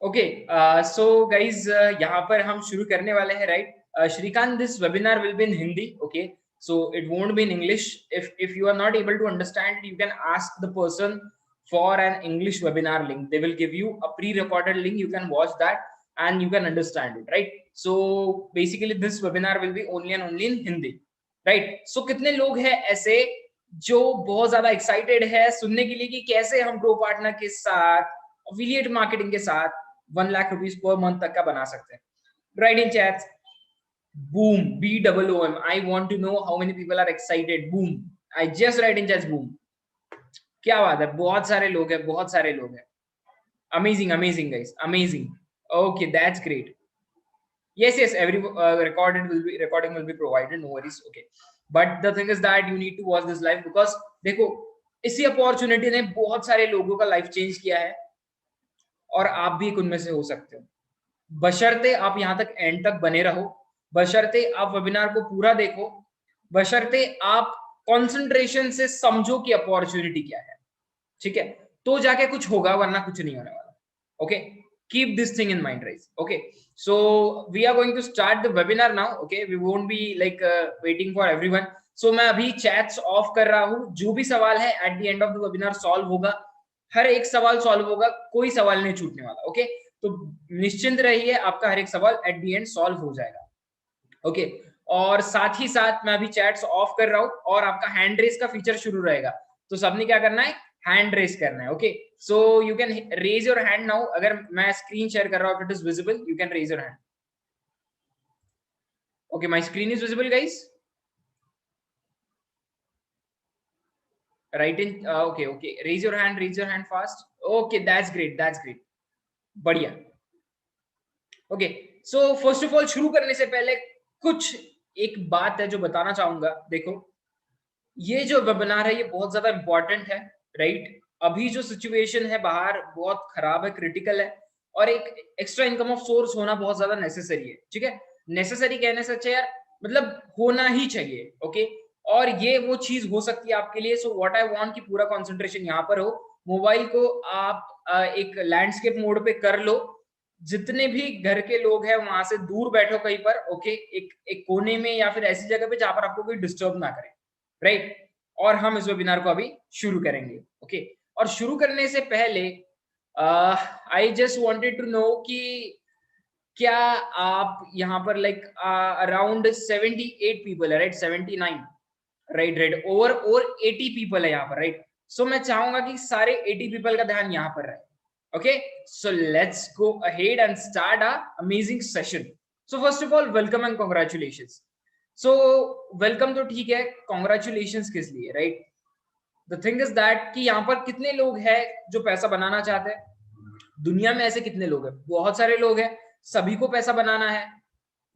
Okay, so guys यहाँ पर हम शुरू करने वाले हैं, right? Shrikant, this webinar will be in Hindi, okay? So it won't be in English. If you are not able to understand it, you can ask the person for an English webinar link. They will give you a pre-recorded link. You can watch that and you can understand it, right? So basically this webinar will be only and only in Hindi, right? So कितने लोग हैं ऐसे जो बहुत ज्यादा excited है सुनने के लिए कि कैसे हम ग्रो पार्टनर के साथ, अफिलिएट मार्केटिंग के साथ 1 लाख रुपीस पर मंथ तक का बना सकते हैं? Right in chat boom, BOOM. I want to know how many people are excited. Boom. I just write in chat boom. क्या बात है, बहुत सारे लोग हैं, बहुत सारे लोग हैं. Amazing, amazing guys, amazing. Okay, that's great. Yes, every recording will be provided, no worries. Okay, but the thing is that you need to watch this live because देखो इसी अपॉर्चुनिटी ने बहुत सारे लोगों का लाइफ चेंज किया है और आप भी एक उनमें से हो सकते हो, बशर्ते आप यहाँ तक एंड तक बने रहो, बशर्ते आप वेबिनार को पूरा देखो, बशर्ते आप कंसंट्रेशन से समझो कि अपॉर्चुनिटी क्या है, ठीक है? तो जाके कुछ होगा, वरना कुछ नहीं होने वाला. Okay, keep this thing in mind, right? Okay, so we are going to start the webinar now. Okay, we won't be like waiting for everyone. So मैं अभी चैट्स ऑफ कर रहा हूँ. जो भी सवाल है at the end of the webinar solve होगा, हर एक सवाल सॉल्व होगा, कोई सवाल नहीं छूटने वाला. ओके, तो निश्चिंत रहिए, आपका हर एक सवाल एट द एंड सॉल्व हो जाएगा. ओके, और साथ ही साथ मैं अभी चैट्स ऑफ कर रहा हूं और आपका हैंड रेस का फीचर शुरू रहेगा. तो सबने क्या करना है, हैंड रेस करना है. Okay, so you can raise your hand now. अगर मैं स्क्रीन शेयर कर रहा हूं, it is visible, you can raise your hand. Okay, my screen is visible guys. Right in okay, raise your hand fast. Okay, that's great. बढ़िया. Okay, so first of all शुरू करने से पहले कुछ एक बात है जो बताना चाहूंगा. देखो, ये जो वेबिनार है ये बहुत ज्यादा इंपॉर्टेंट है, राइट? अभी जो सिचुएशन है बाहर बहुत खराब है, क्रिटिकल है, और एक एक्स्ट्रा इनकम ऑफ सोर्स होना बहुत ज्यादा नेसेसरी है. ठीक है, नेसेसरी कहने से अच्छा यार, मतलब होना ही चाहिए. ओके, और ये वो चीज हो सकती है आपके लिए. सो व्हाट आई वांट कि पूरा कंसंट्रेशन यहाँ पर हो. मोबाइल को आप एक लैंडस्केप मोड पे कर लो. जितने भी घर के लोग हैं वहां से दूर बैठो कहीं पर. ओके, एक कोने में या फिर ऐसी जगह पे जहां पर आपको कोई डिस्टर्ब ना करे, राइट? और हम इस वेबिनार को अभी शुरू करेंगे. ओके, और शुरू करने से पहले I just wanted to know कि क्या आप यहाँ पर लाइक अराउंड 78 पीपल है, राइट? 79, राइट. ओवर 80 पीपल है यहाँ पर, राइट? सो मैं चाहूंगा कि सारे 80 पीपल का ध्यान यहाँ पर रहे. Okay, so let's go ahead and start our amazing session. So first of all, welcome and congratulations. So welcome तो ठीक है, congratulations किस लिए, right? The thing is that कि यहाँ पर कितने लोग हैं जो पैसा बनाना चाहते हैं? दुनिया में ऐसे कितने लोग हैं? बहुत सारे लोग हैं, सभी को पैसा बनाना है,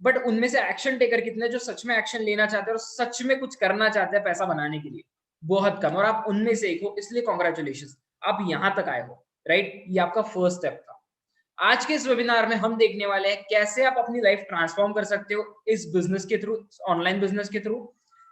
बट उनमें से एक्शन टेकर कितने जो सच में एक्शन लेना चाहते हैं और सच में कुछ करना चाहते हैं पैसा बनाने के लिए? बहुत कम. और आप उनमें से एक हो, इसलिए कॉन्ग्रेचुलेशन, आप यहां तक आए हो, राइट? ये आपका फर्स्ट स्टेप था. आज के इस वेबिनार में हम देखने वाले हैं कैसे आप अपनी लाइफ ट्रांसफॉर्म कर सकते हो इस बिजनेस के थ्रू, ऑनलाइन बिजनेस के थ्रू.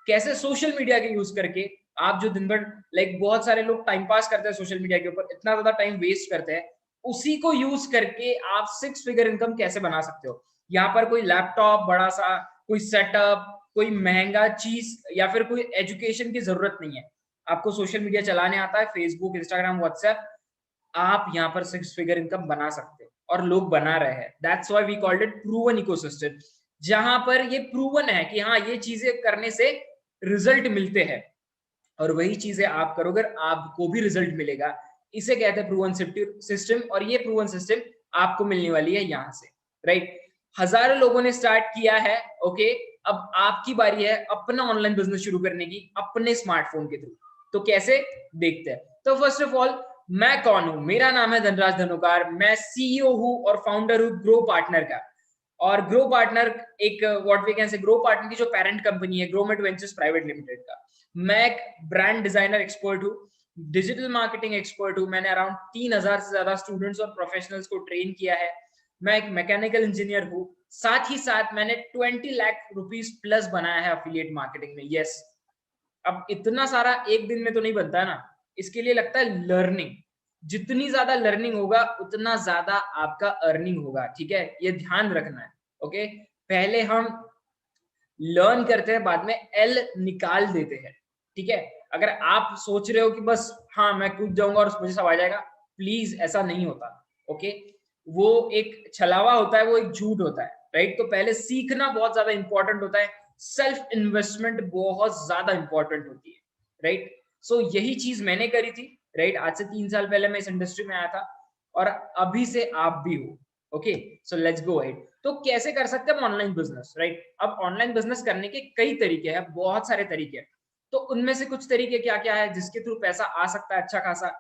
कैसे सोशल मीडिया के यूज करके आप जो दिन भर लाइक बहुत सारे लोग टाइम पास करते हैं सोशल मीडिया के ऊपर, इतना ज्यादा टाइम वेस्ट करते हैं, उसी को यूज करके आप 6 फिगर इनकम कैसे बना सकते हो. यहाँ पर कोई लैपटॉप बड़ा सा, कोई सेटअप, कोई महंगा चीज या फिर कोई एजुकेशन की जरूरत नहीं है. आपको सोशल मीडिया चलाने आता है, फेसबुक, इंस्टाग्राम, व्हाट्सएप, आप यहाँ पर 6 फिगर इनकम बना सकते हो और लोग बना रहे हैं. That's why we called it proven ecosystem, जहां पर ये प्रूवन है कि हाँ ये चीजें करने से रिजल्ट मिलते हैं और वही चीजें आप करोगे आपको भी रिजल्ट मिलेगा. इसे कहते हैं प्रूवन सिस्टम, और ये प्रूवन सिस्टम आपको मिलने वाली है यहाँ से, राइट? हजारों लोगों ने स्टार्ट किया है. ओके, अब आपकी बारी है अपना ऑनलाइन बिजनेस शुरू करने की अपने स्मार्टफोन के थ्रू. तो कैसे, देखते हैं. तो फर्स्ट ऑफ ऑल, मैं कौन हूं? मेरा नाम है धनराज धनुकार. मैं सीईओ हूं और फाउंडर हूं ग्रो पार्टनर का. और ग्रो पार्टनर एक what we can say, Grow Partner की जो पेरेंट कंपनी है ग्रोमेट वेंचर्स प्राइवेट लिमिटेड का. मैं एक ब्रांड डिजाइनर एक्सपर्ट हूं, डिजिटल मार्केटिंग एक्सपर्ट हूं. मैंने अराउंड 3000 से ज्यादा स्टूडेंट्स और प्रोफेशनल्स को ट्रेन किया है. मैं एक मैकेनिकल इंजीनियर हूं. साथ ही साथ मैंने 20 लाख रुपीस प्लस बनाया है अफिलिएट मार्केटिंग में. यस, अब इतना सारा एक दिन में तो नहीं बनता है ना, इसके लिए लगता है लर्निंग. जितनी ज्यादा लर्निंग होगा उतना ज्यादा आपका अर्निंग होगा, ठीक है, ये ध्यान रखना है। ओके, पहले हम लर्न करते हैं, बाद में एल निकाल देते हैं, ठीक है। अगर आप सोच रहे हो कि बस हाँ मैं कूद जाऊंगा और मुझे सब आ जाएगा, प्लीज ऐसा नहीं होता। ओके, वो एक छलावा होता है, वो एक झूठ होता है, राइट। तो पहले सीखना बहुत ज्यादा इंपॉर्टेंट होता है, सेल्फ इन्वेस्टमेंट बहुत ज्यादा इंपॉर्टेंट होती है, राइट। सो यही चीज मैंने करी थी, राइट। आज से 3 साल पहले मैं इस इंडस्ट्री में आया था और अभी से आप भी हो। Okay, so let's go ahead. तो कैसे कर सकते हैं ऑनलाइन बिजनेस, राइट। अब ऑनलाइन बिजनेस करने के कई तरीके हैं, बहुत सारे तरीके हैं। तो उनमें से कुछ तरीके क्या क्या है जिसके थ्रू पैसा आ सकता है अच्छा खासा?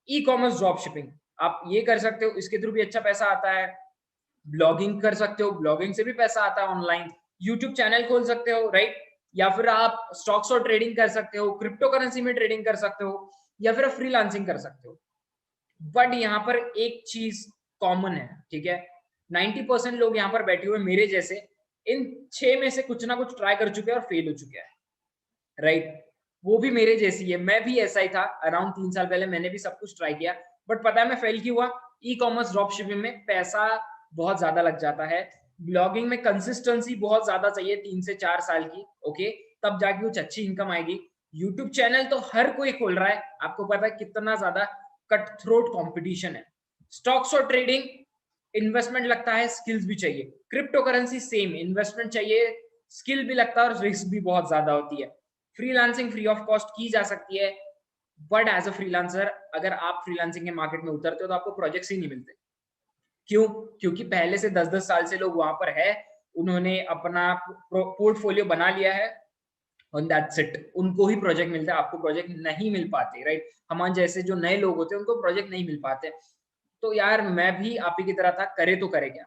ई कॉमर्स ड्रॉप शिपिंग, आप ये कर सकते हो, इसके थ्रू भी अच्छा पैसा आता है। ब्लॉगिंग कर सकते हो, ब्लॉगिंग से भी पैसा आता है ऑनलाइन। यूट्यूब चैनल खोल सकते हो, राइट। या फिर आप स्टॉक्स और ट्रेडिंग कर सकते हो, क्रिप्टो करेंसी में ट्रेडिंग कर सकते हो, या फिर फ्रीलांसिंग कर सकते हो। बट यहाँ पर एक चीज कॉमन है, ठीक है। 90% लोग यहाँ पर बैठे हुए मेरे जैसे इन 6 में से कुछ ना कुछ ट्राई कर चुके हैं और फेल हो चुके हैं, राइट। वो भी मेरे जैसी है, मैं भी ऐसा ही था। अराउंड 3 साल पहले मैंने भी सब कुछ ट्राई किया, बट पता है मैं फेल क्यों हुआ? ई कॉमर्स ड्रॉप शिपिंग में पैसा बहुत ज्यादा लग जाता है, ब्लॉगिंग में कंसिस्टेंसी बहुत ज्यादा चाहिए, 3 से 4 साल की, ओके, तब जाके कुछ अच्छी इनकम आएगी। यूट्यूब चैनल तो हर कोई खोल रहा है, आपको पता है कितना ज्यादा कट थ्रोट कॉम्पिटिशन है। स्टॉक्स और ट्रेडिंग इन्वेस्टमेंट लगता है, स्किल्स भी चाहिए। क्रिप्टो करेंसी सेम, इन्वेस्टमेंट चाहिए, स्किल भी लगता है और रिस्क भी बहुत ज्यादा होती है। फ्रीलांसिंग फ्री ऑफ कॉस्ट की जा सकती है, बट एज अ फ्रीलांसर अगर आप फ्रीलांसिंग के मार्केट में उतरते हो तो आपको प्रोजेक्ट्स ही नहीं मिलते। क्यों? क्योंकि पहले से 10-10 साल से लोग वहां पर है, उन्होंने अपना पोर्टफोलियो बना लिया है, और दैट्स इट, उनको ही प्रोजेक्ट मिलता है, आपको प्रोजेक्ट नहीं मिल पाते, राइट। हमारे जैसे जो नए लोग होते हैं उनको प्रोजेक्ट नहीं मिल पाते। तो यार मैं भी आप ही की तरह था, करे तो करे क्या,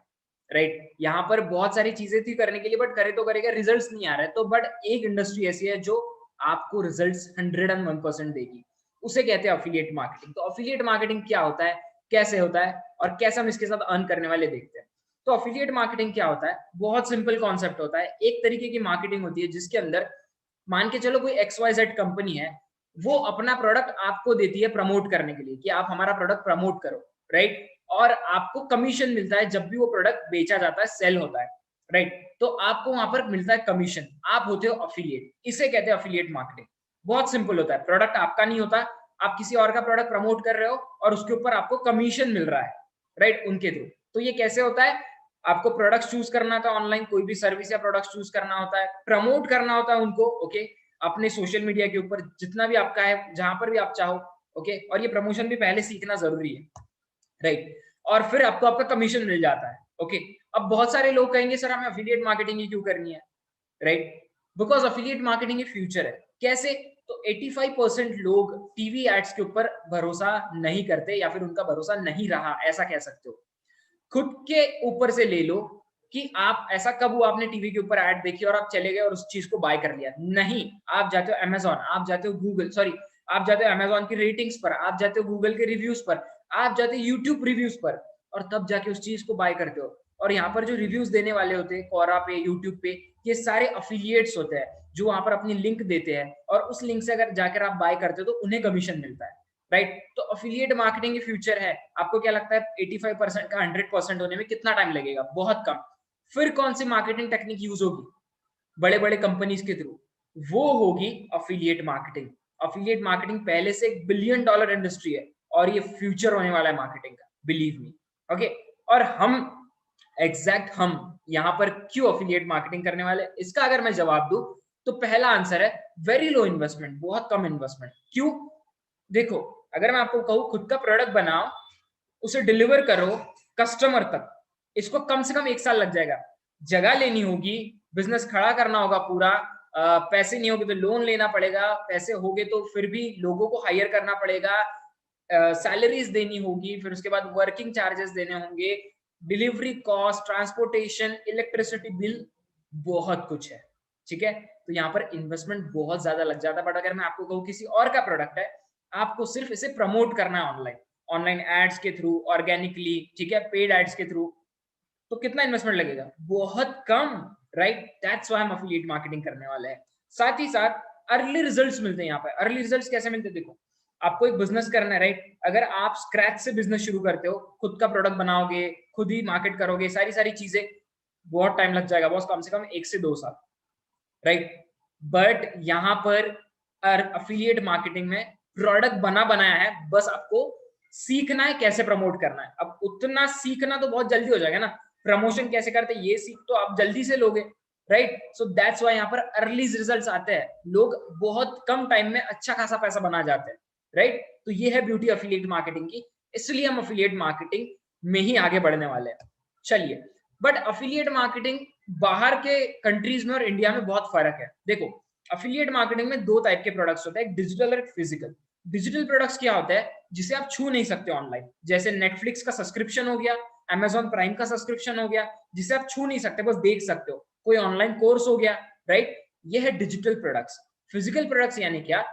राइट। यहाँ पर बहुत सारी चीजें थी करने के लिए, बट करे तो करे क्या, रिजल्ट्स नहीं आ रहे। तो बट एक इंडस्ट्री ऐसी है जो आपको रिजल्ट्स 101% देगी, उसे कहते हैं अफिलिएट मार्केटिंग। तो अफिलिएट मार्केटिंग क्या होता है, कैसे होता है, और कैसे हम इसके साथ अर्न करने वाले देखते हैं। तो अफिलिएट मार्केटिंग क्या होता है? बहुत सिंपल कॉन्सेप्ट होता है। एक तरीके की मार्केटिंग होती है जिसके अंदर मान के चलो कोई XYZ कंपनी है, वो अपना प्रोडक्ट आपको देती है प्रमोट करने के लिए कि आप हमारा प्रोडक्ट प्रमोट करो, राइट। और आपको कमीशन मिलता है जब भी वो प्रोडक्ट बेचा जाता है, सेल होता है, राइट। तो आपको वहां पर मिलता है कमीशन, आप होते हो अफिलिएट, इसे कहते हैं अफिलिएट मार्केटिंग। बहुत सिंपल होता है, प्रोडक्ट आपका नहीं होता, आप किसी और का प्रोडक्ट प्रमोट कर रहे हो और उसके ऊपर आपको कमीशन मिल रहा है, राइट, उनके थ्रू। तो ये कैसे होता है? आपको प्रोडक्ट चूज करना होता है ऑनलाइन, कोई भी सर्विस या प्रोडक्ट चूज करना होता है, प्रमोट करना होता है उनको, ओके, अपने सोशल मीडिया के ऊपर जितना भी आपका है, जहां पर भी आप चाहो, ओके। और ये प्रमोशन भी पहले सीखना जरूरी है, राइट। और फिर आपको आपका कमीशन मिल जाता है, ओके। अब बहुत सारे लोग कहेंगे सर हमें अफिलिएट मार्केटिंग ही क्यों करनी है, right. Because affiliate marketing future है। कैसे? तो 85% लोग टीवी एड्स के ऊपर भरोसा नहीं करते, या फिर उनका भरोसा नहीं रहा, ऐसा कह सकते हो। खुद के ऊपर से ले लो कि आप ऐसा कब हुआ आपने टीवी के ऊपर ऐड देखी और आप चले गए और उस चीज को बाय कर लिया? नहीं, आप जाते हो अमेजोन, आप जाते हो गूगल, सॉरी, आप जाते हो अमेजोन की रेटिंग्स पर, आप जाते हो गूगल के रिव्यूज पर, आप जाते हो यूट्यूब रिव्यूज पर, और तब जाके उस चीज को बाय करते हो। और यहाँ पर जो रिव्यूज देने वाले होते हैं कोरा पे, यूट्यूब पे, ये सारे अफिलिएट्स होते हैं जो वहां पर अपनी लिंक देते हैं, और उस लिंक से अगर जाकर आप बाय करते हो तो उन्हें कमीशन मिलता है, राइट। तो अफिलिएट मार्केटिंग की फ्यूचर है। आपको क्या लगता है 85% का 100% होने में कितना टाइम लगेगा? बहुत कम। फिर कौन सी मार्केटिंग टेक्निक यूज होगी बड़े बड़े कंपनीज के थ्रू? वो होगी अफिलिएट मार्केटिंग। अफिलिएट मार्केटिंग पहले से $1 बिलियन इंडस्ट्री है, और ये फ्यूचर होने वाला है मार्केटिंग का, बिलीव मी, ओके। और हम हम यहाँ पर क्यों अफिलिएट मार्केटिंग करने वाले, इसका अगर मैं जवाब दूं तो पहला आंसर है वेरी लो इन्वेस्टमेंट, बहुत कम इन्वेस्टमेंट। क्यों? देखो, अगर मैं आपको कहूं खुद का प्रोडक्ट बनाओ, उसे डिलीवर करो कस्टमर तक, इसको कम से कम 1 साल लग जाएगा। जगह लेनी होगी, बिजनेस खड़ा करना होगा पूरा, पैसे नहीं होगे तो लोन लेना पड़ेगा, पैसे होगे तो फिर भी लोगों को हायर करना पड़ेगा, सैलरीज देनी होगी, फिर उसके बाद वर्किंग चार्जेस देने होंगे, delivery cost, transportation, electricity bill, बहुत कुछ है, ठीक है। तो यहाँ पर इन्वेस्टमेंट बहुत ज्यादा लग जाता है। बट अगर मैं आपको कहूँ किसी और का प्रोडक्ट है, आपको सिर्फ इसे प्रमोट करना है ऑनलाइन, ऑनलाइन एड्स के थ्रू, ऑर्गेनिकली, ठीक है, पेड एड्स के थ्रू, तो कितना इन्वेस्टमेंट लगेगा? बहुत कम, राइट। दैट्स व्हाई हम अफिलिएट मार्केटिंग करने वाले हैं। साथ ही साथ अर्ली रिजल्ट्स मिलते हैं यहाँ पे। अर्ली रिजल्ट्स कैसे मिलते हैं? देखो, आपको एक बिजनेस करना है, राइट? अगर आप स्क्रैच से बिजनेस शुरू करते हो, खुद का प्रोडक्ट बनाओगे, खुद ही मार्केट करोगे, सारी सारी चीजें, बहुत टाइम लग जाएगा बॉस, कम से कम 1 से 2 साल, राइट? बट यहाँ पर अफिलिएट मार्केटिंग में प्रोडक्ट बना बनाया है, बस आपको सीखना है कैसे प्रमोट करना है। अब उतना सीखना तो बहुत जल्दी हो जाएगा ना, प्रमोशन कैसे करते हैं ये सीख तो आप जल्दी से लोगे, राइट? सो दैट्स व्हाई यहाँ पर अर्ली रिजल्ट्स आते हैं, लोग बहुत कम टाइम में अच्छा खासा पैसा बना जाते हैं, राइट? तो ये है ब्यूटी अफिलिएट मार्केटिंग की, इसलिए हम अफिलिएट मार्केटिंग में ही आगे बढ़ने वाले हैं। चलिए, बट अफिलिएट मार्केटिंग बाहर के कंट्रीज में और इंडिया में बहुत फर्क है। देखो, अफिलिएट मार्केटिंग में 2 टाइप के प्रोडक्ट्स होते हैं, डिजिटल और फिजिकल। डिजिटल प्रोडक्ट्स क्या होता है? जिसे आप छू नहीं सकते ऑनलाइन, जैसे नेटफ्लिक्स का सब्सक्रिप्शन हो गया, अमेजॉन प्राइम का सब्सक्रिप्शन हो गया, जिसे आप छू नहीं सकते, बस देख सकते हो। कोई ऑनलाइन कोर्स हो गया, राइट? ये है डिजिटल प्रोडक्ट्स। फिजिकल प्रोडक्ट्स यानी क्या?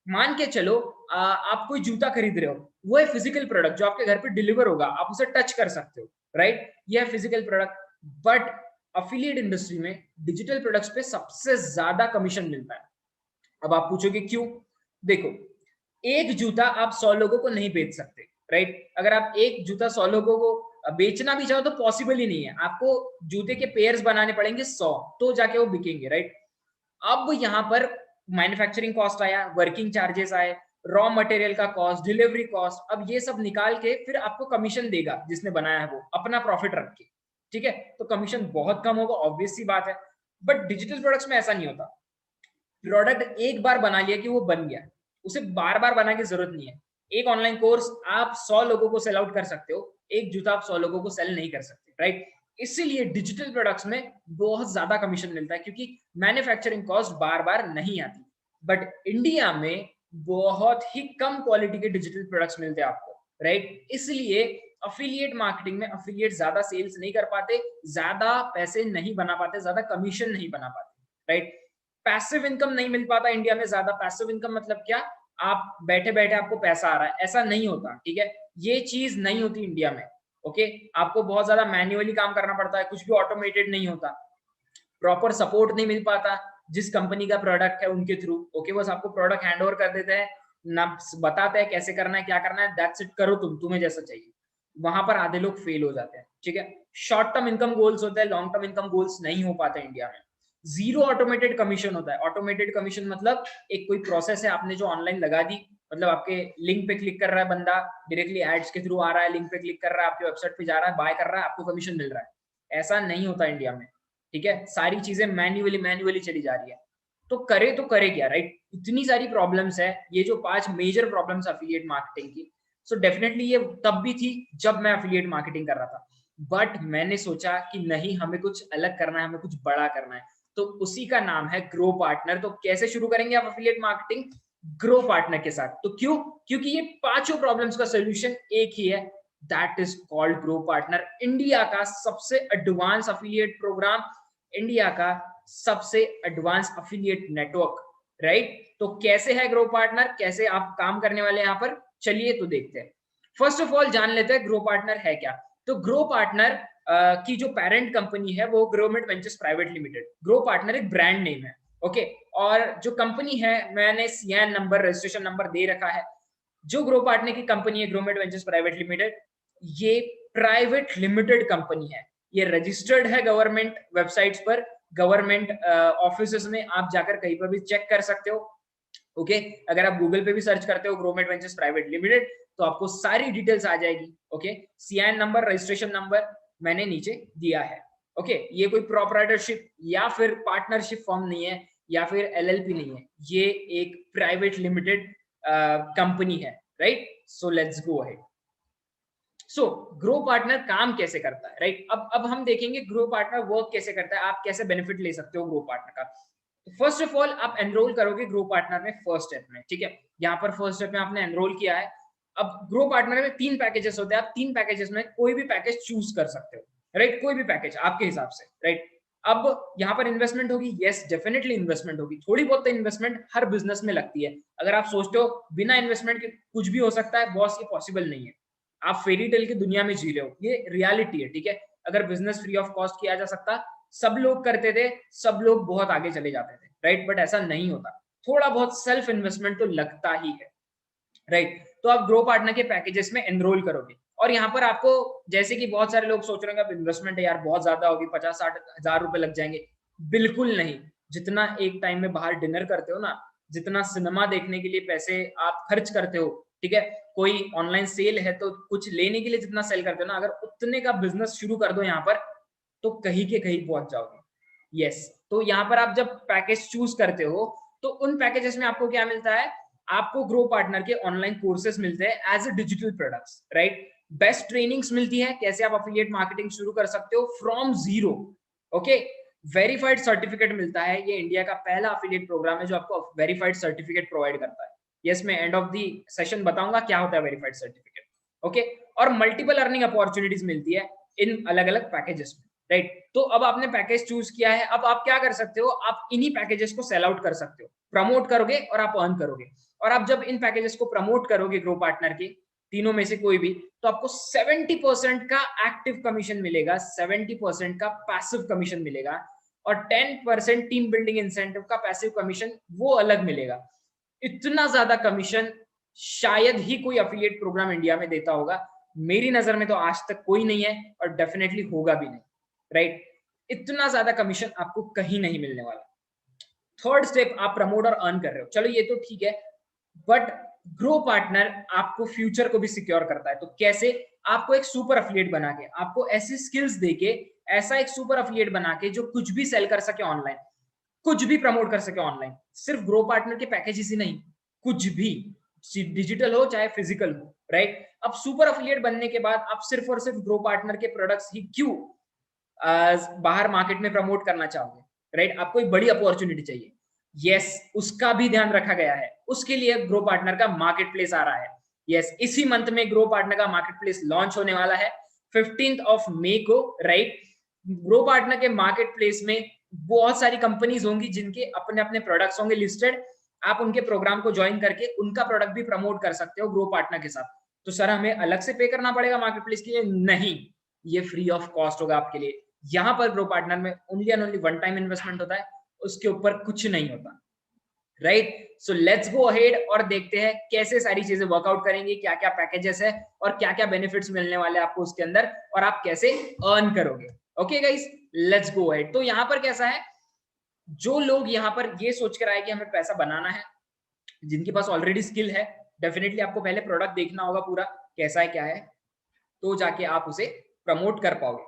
मान के चलो आप कोई जूता खरीद रहे हो, वो है फिजिकल प्रोडक्ट जो आपके घर पे डिलीवर होगा, आप उसे टच कर सकते हो, राइट? ये है physical product. But affiliate industry में डिजिटल प्रोडक्ट्स पे सबसे ज्यादा कमीशन मिलता है। अब आप पूछोगे क्यों? देखो, एक जूता आप 100 लोगों को नहीं बेच सकते, राइट? अगर आप एक जूता 100 लोगों को बेचना भी चाहो तो पॉसिबल ही नहीं है, आपको जूते के पेयर्स बनाने पड़ेंगे 100, तो जाके वो बिकेंगे, राइट? अब यहाँ पर मैन्युफैक्चरिंग कॉस्ट आया, वर्किंग चार्जेस आए, रॉ मटेरियल का कॉस्ट, डिलीवरी कॉस्ट, अब ये सब निकाल के फिर आपको कमीशन देगा जिसने बनाया है, वो अपना प्रॉफिट रख के, ठीक है? तो कमीशन बहुत कम होगा, ऑब्वियस सी बात है। बट डिजिटल प्रोडक्ट्स में ऐसा नहीं होता। प्रोडक्ट एक बार बना लिया कि वो बन गया, उसे बार बार बनाने की जरूरत नहीं है। एक ऑनलाइन कोर्स आप 100 लोगों को सेल आउट कर सकते हो, एक जूता आप 100 लोगों को सेल नहीं कर सकते, राइट? इसीलिए डिजिटल प्रोडक्ट्स में बहुत ज्यादा कमीशन मिलता है, क्योंकि मैन्युफैक्चरिंग कॉस्ट बार बार नहीं आती। बट इंडिया में बहुत ही कम क्वालिटी के डिजिटल प्रोडक्ट्स मिलते हैं आपको, राइट? इसलिए अफिलिएट मार्केटिंग में अफिलिएट ज्यादा सेल्स नहीं कर पाते, ज्यादा पैसे नहीं बना पाते, ज्यादा कमीशन नहीं बना पाते, राइट? पैसिव इनकम नहीं मिल पाता इंडिया में ज्यादा। पैसिव इनकम मतलब क्या? आप बैठे बैठे आपको पैसा आ रहा है, ऐसा नहीं होता, ठीक है? ये चीज नहीं होती इंडिया में, ओके? आपको बहुत ज्यादा मैन्युअली काम करना पड़ता है, कुछ भी ऑटोमेटेड नहीं होता, प्रॉपर सपोर्ट नहीं मिल पाता जिस कंपनी का प्रोडक्ट है उनके थ्रू, ओके? बस आपको प्रोडक्ट हैंड ओवर कर देते हैं, ना बताते हैं कैसे करना है, क्या करना है, दैट्स इट, करो तुम्हें जैसा चाहिए। वहां पर आधे लोग फेल हो जाते हैं, ठीक है? शॉर्ट टर्म इनकम गोल्स होते हैं, लॉन्ग टर्म इनकम गोल्स नहीं हो पाते इंडिया में। जीरो ऑटोमेटेड कमीशन होता है। ऑटोमेटेड कमीशन मतलब एक कोई प्रोसेस है आपने जो ऑनलाइन लगा दी, मतलब आपके लिंक पे क्लिक कर रहा है बंदा, डायरेक्टली एड्स के थ्रू आ रहा है, लिंक पे क्लिक कर रहा है, आपके वेबसाइट पे जा रहा है, बाय कर रहा है, आपको कमीशन मिल रहा है। ऐसा नहीं होता इंडिया में, ठीक है? सारी चीजें मैन्युअली चली जा रही है। तो करे क्या, राइट? इतनी सारी प्रॉब्लम्स है, ये जो 5 मेजर प्रॉब्लम्स अफिलिएट मार्केटिंग की, सो डेफिनेटली ये तब भी थी जब मैं अफिलिएट मार्केटिंग कर रहा था। बट मैंने सोचा कि नहीं, हमें कुछ अलग करना है, हमें कुछ बड़ा करना है, तो उसी का नाम है ग्रो पार्टनर। तो कैसे शुरू करेंगे आप अफिलिएट मार्केटिंग? ग्रो पार्टनर के साथ। तो क्यों? क्योंकि ये पांचों प्रॉब्लम्स का सोल्यूशन एक ही है, that is called grow partner. India का सबसे एडवांस अफिलिएट प्रोग्राम, इंडिया का सबसे एडवांस अफिलिएट नेटवर्क, राइट? तो कैसे है ग्रो पार्टनर, कैसे आप काम करने वाले हैं यहाँ पर, चलिए तो देखते हैं। फर्स्ट ऑफ ऑल जान लेते हैं ग्रो पार्टनर है क्या। तो ग्रो पार्टनर की जो पेरेंट कंपनी है वो grommet Ventures Private limited. Grow Partner एक ब्रांड नेम है, ओके? और जो कंपनी है, मैंने सीएन नंबर, रजिस्ट्रेशन नंबर दे रखा है। जो ग्रो पार्टनर की कंपनी है ग्रोमेट वेंचर्स प्राइवेट लिमिटेड, ये प्राइवेट लिमिटेड कंपनी है। ये रजिस्टर्ड है गवर्नमेंट वेबसाइट्स पर, गवर्नमेंट ऑफिसेस में आप जाकर कहीं पर भी चेक कर सकते हो, ओके? अगर आप गूगल पे भी सर्च करते हो ग्रोमेट वेंचर्स प्राइवेट लिमिटेड तो आपको सारी डिटेल्स आ जाएगी, okay? CN number, registration number मैंने नीचे दिया है, ओके? ये कोई प्रोप्राइटरशिप या फिर पार्टनरशिप फॉर्म नहीं है, या फिर एलएलपी नहीं है, ये एक प्राइवेट लिमिटेड कंपनी है, right? So let's go ahead. So grow partner काम कैसे करता है, राइट? अब हम देखेंगे ग्रो पार्टनर वर्क कैसे करता है, आप कैसे बेनिफिट ले सकते हो ग्रो पार्टनर का। फर्स्ट ऑफ ऑल आप एनरोल करोगे ग्रो पार्टनर में फर्स्ट स्टेप में, ठीक है? यहाँ पर फर्स्ट स्टेप में आपने एनरोल किया है। अब ग्रो पार्टनर में 3 पैकेजेस होते हैं, आप 3 पैकेजेस में कोई भी पैकेज चूज कर सकते हो, राइट? कोई भी पैकेज आपके हिसाब से, राइट? अब यहाँ पर इन्वेस्टमेंट होगी, यस डेफिनेटली इन्वेस्टमेंट होगी, थोड़ी बहुत इन्वेस्टमेंट हर बिजनेस में लगती है। अगर आप सोचते हो बिना इन्वेस्टमेंट के कुछ भी हो सकता है, बॉस, ये पॉसिबल नहीं है। आप फेरी टेल की दुनिया में जी रहे हो, ये रियलिटी है, ठीक है? अगर बिजनेस फ्री ऑफ कॉस्ट किया जा सकता, सब लोग करते थे, सब लोग बहुत आगे चले जाते थे, राइट? बट ऐसा नहीं होता, थोड़ा बहुत सेल्फ इन्वेस्टमेंट तो लगता ही है, राइट। तो आप ग्रो पार्टनर के पैकेजेस में एनरोल करोगे और यहाँ पर आपको, जैसे कि बहुत सारे लोग सोच रहे हैं कि इन्वेस्टमेंट है यार बहुत ज्यादा होगी, 50-60 हजार रुपए लग जाएंगे। बिल्कुल नहीं। जितना एक टाइम में बाहर डिनर करते हो ना, जितना सिनेमा देखने के लिए पैसे आप खर्च करते हो, ठीक है, कोई ऑनलाइन सेल है तो कुछ लेने के लिए जितना सेल करते हो ना, अगर उतने का बिजनेस शुरू कर दो यहाँ पर, तो कहीं के कहीं पहुंच जाओगे। यस। तो यहाँ पर आप जब पैकेज चूज करते हो तो उन पैकेजेस में आपको क्या मिलता है, आपको ग्रो पार्टनर के ऑनलाइन कोर्सेज मिलते हैं as a digital products, right. Best trainings मिलती है, कैसे आप अफिलिएट मार्केटिंग शुरू कर सकते हो from zero. Okay. Verified certificate मिलता है, ये इंडिया का पहला अफिलिएट प्रोग्राम है जो आपको वेरीफाइड सर्टिफिकेट प्रोवाइड करता है। यस, मैं एंड ऑफ द सेशन बताऊंगा क्या होता है वेरीफाइड सर्टिफिकेट। ओके। और मल्टीपल अर्निंग अपॉर्चुनिटीज मिलती है इन अलग अलग पैकेजेस में, राइट। तो अब आपने पैकेज चूज किया है, अब आप क्या कर सकते हो, आप इन्हीं पैकेजेस को सेल आउट कर सकते हो, प्रमोट करोगे और आप अर्न करोगे। और आप जब इन पैकेजेस को प्रमोट करोगे ग्रो पार्टनर के तीनों में से कोई भी, तो आपको 70% का एक्टिव कमीशन मिलेगा, 70% का पैसिव कमीशन मिलेगा और 10% टीम बिल्डिंग इंसेंटिव का पैसिव कमीशन वो अलग मिलेगा। इतना ज्यादा कमीशन शायद ही कोई अफिलिएट प्रोग्राम इंडिया में देता होगा। मेरी नजर में तो आज तक कोई नहीं है और डेफिनेटली होगा भी नहीं, राइट। इतना ज्यादा कमीशन आपको कहीं नहीं मिलने वाला। थर्ड स्टेप, आप प्रमोट और अर्न कर रहे हो, चलो ये तो ठीक है, बट ग्रो पार्टनर आपको फ्यूचर को भी सिक्योर करता है। तो कैसे? आपको एक सुपर अफिलिएट बना के, आपको ऐसी स्किल्स देके, ऐसा एक सुपर अफिलिएट बना के जो कुछ भी सेल कर सके ऑनलाइन, कुछ भी प्रमोट कर सके ऑनलाइन, सिर्फ ग्रो पार्टनर के पैकेजेस ही नहीं, कुछ भी, डिजिटल हो चाहे फिजिकल हो, राइट। अब सुपर अफिलिएट बनने के बाद आप सिर्फ और सिर्फ ग्रो पार्टनर के प्रोडक्ट्स ही क्यों बाहर मार्केट में प्रमोट करना चाहोगे, राइट। आपको एक बड़ी अपॉर्चुनिटी चाहिए, यस, उसका भी ध्यान रखा गया है। उसके लिए ग्रो पार्टनर का मार्केट प्लेस आ रहा है। यस, इसी मंथ में ग्रो पार्टनर का मार्केट प्लेस लॉन्च होने वाला है 15 मई को, राइट। ग्रो पार्टनर के मार्केट प्लेस में बहुत सारी कंपनीज होंगी जिनके अपने अपने प्रोडक्ट्स होंगे लिस्टेड। आप उनके प्रोग्राम को ज्वाइन करके उनका प्रोडक्ट भी प्रमोट कर सकते हो ग्रो पार्टनर के साथ। तो सर हमें अलग से पे करना पड़ेगा मार्केट प्लेस के लिए? नहीं, ये फ्री ऑफ कॉस्ट होगा आपके लिए। यहाँ पर ग्रो पार्टनर में only and only one time investment होता है, उसके ऊपर कुछ नहीं होता, right. So let's go ahead और देखते हैं कैसे सारी चीजें वर्कआउट करेंगे, क्या क्या पैकेजेस है और क्या क्या बेनिफिट्स मिलने वाले आपको उसके अंदर, और आप कैसे अर्न करोगे। Okay guys, let's go ahead. तो यहाँ पर कैसा है, जो लोग यहाँ पर ये सोच कर आए कि हमें पैसा बनाना है, जिनके पास ऑलरेडी स्किल है, डेफिनेटली आपको पहले प्रोडक्ट देखना होगा पूरा कैसा है क्या है, तो जाके आप उसे प्रमोट कर पाओगे,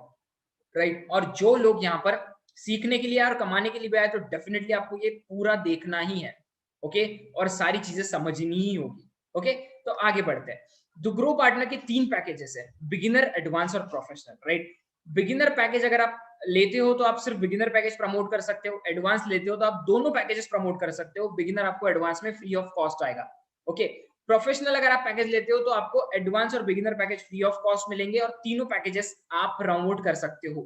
राइट। और जो लोग यहाँ पर सीखने के लिए और कमाने के लिए भी आए, तो डेफिनेटली आपको ये पूरा देखना ही है, ओके, और सारी चीजें समझनी ही होगी। ओके, तो आगे बढ़ते हैं। द ग्रो पार्टनर के 3 पैकेजेस है, बिगिनर, एडवांस और प्रोफेशनल, राइट। बिगिनर पैकेज अगर आप लेते हो तो आप सिर्फ बिगिनर पैकेज प्रमोट कर सकते हो, एडवांस लेते हो तो आप दोनों पैकेजेस प्रमोट कर सकते हो। बिगिनर आपको एडवांस में फ्री ऑफ कॉस्ट आएगा, ओके। प्रोफेशनल अगर आप पैकेज लेते हो तो आपको एडवांस और beginner package free of cost मिलेंगे और तीनों पैकेजेस आप प्रमोट कर सकते हो,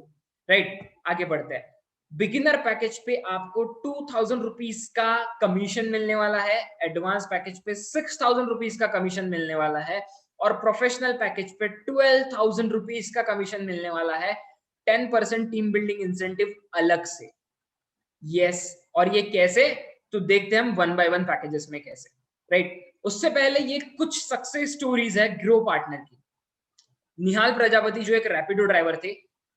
राइट। आगे बढ़ते हैं। बिगिनर पैकेज पे आपको 2000 रुपीज का कमीशन मिलने वाला है, एडवांस पैकेज पे 6000 रुपीज का कमीशन मिलने वाला है और प्रोफेशनल पैकेज पे 12000 रुपीज का कमीशन मिलने वाला है, 10% टीम बिल्डिंग इंसेंटिव अलग से। यस, और ये कैसे, तो देखते हैं हम वन बाय वन पैकेजेस में कैसे, राइट। उससे पहले ये कुछ सक्सेस स्टोरीज है ग्रो पार्टनर की। निहाल प्रजापति जो एक रैपिडो ड्राइवर थे,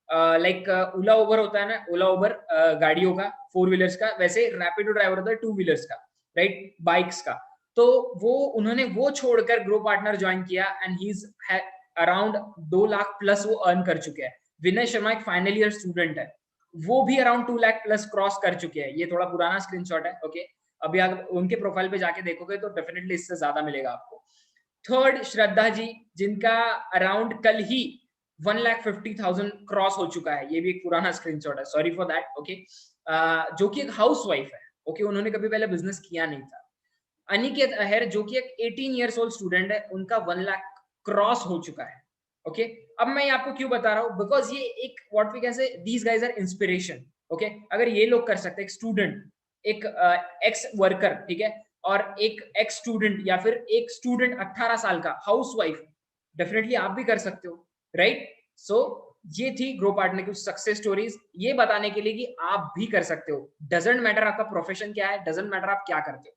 लाइक ओला ओबर होता है ना, ओला ओबर गाड़ियों का, 4 व्हीलर्स का, वैसे रैपिडो ड्राइवर होता है 2 व्हीलर्स का, राइट, बाइक्स का। तो वो उन्होंने वो छोड़कर ग्रो पार्टनर ज्वाइन किया and he is around 2 lakh plus वो अर्न कर चुके हैं। विनय शर्मा एक फाइनल ईयर स्टूडेंट है, वो भी अराउंड 2 लाख प्लस क्रॉस कर चुके हैं। ये थोड़ा पुराना स्क्रीनशॉट है, ओके। अभी आप उनके प्रोफाइल पे जाके देखोगे तो डेफिनेटली इससे ज्यादा मिलेगा आपको। थर्ड, श्रद्धा जी, जिनका अराउंड कल ही 1,50,000 क्रॉस हो चुका है। ये भी एक पुराना स्क्रीनशॉट है, सॉरी फॉर दैट, ओके। जो कि एक हाउसवाइफ है, ओके, उन्होंने कभी पहले बिजनेस किया नहीं था। अनिकेत अहर जो कि एक 18 इयर्स ओल्ड स्टूडेंट है, उनका 1 लाख क्रॉस हो चुका है, ओके। अब मैं आपको क्यों बता रहा हूँ, बिकॉज ये एक what we can say, these guys are inspiration, okay. अगर ये लोग कर सकते हैं, एक स्टूडेंट, एक एक्स वर्कर, ठीक है, और एक एक्स स्टूडेंट या फिर एक स्टूडेंट 18 साल का हाउसवाइफ, डेफिनेटली आप भी कर सकते हो, राइट। सो ये थी ग्रो पार्टनर की सक्सेस स्टोरीज, ये बताने के लिए कि आप भी कर सकते हो। डजंट मैटर आपका प्रोफेशन क्या है, डजंट मैटर आप क्या करते हो।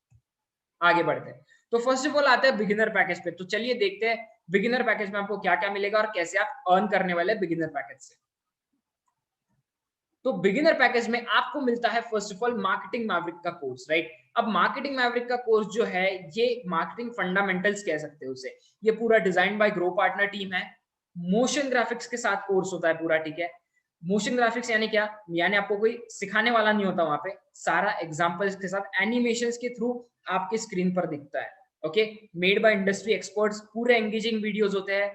आगे बढ़ते हैं। तो फर्स्ट ऑफ ऑल आता है बिगिनर पैकेज पे। तो चलिए देखते हैं बिगिनर पैकेज में आपको क्या क्या मिलेगा और कैसे आप अर्न करने वाले बिगिनर पैकेज से। तो बिगिनर पैकेज में आपको मिलता है first of all marketing Maverick का कोर्स, राइट। अब मार्केटिंग मैवरिक का कोर्स जो है ये मार्केटिंग फंडामेंटल्स कह सकते हो उसे। ये पूरा design by grow partner team है। मोशन ग्राफिक्स के साथ कोर्स होता है पूरा, ठीक है। मोशन ग्राफिक्स यानी क्या, यानी आपको कोई सिखाने वाला नहीं होता वहां पे, सारा एग्जांपल्स के साथ एनिमेशंस के थ्रू आपके स्क्रीन पर दिखता है। Okay, made by industry experts, पूरे एंगेजिंग वीडियोस होते हैं,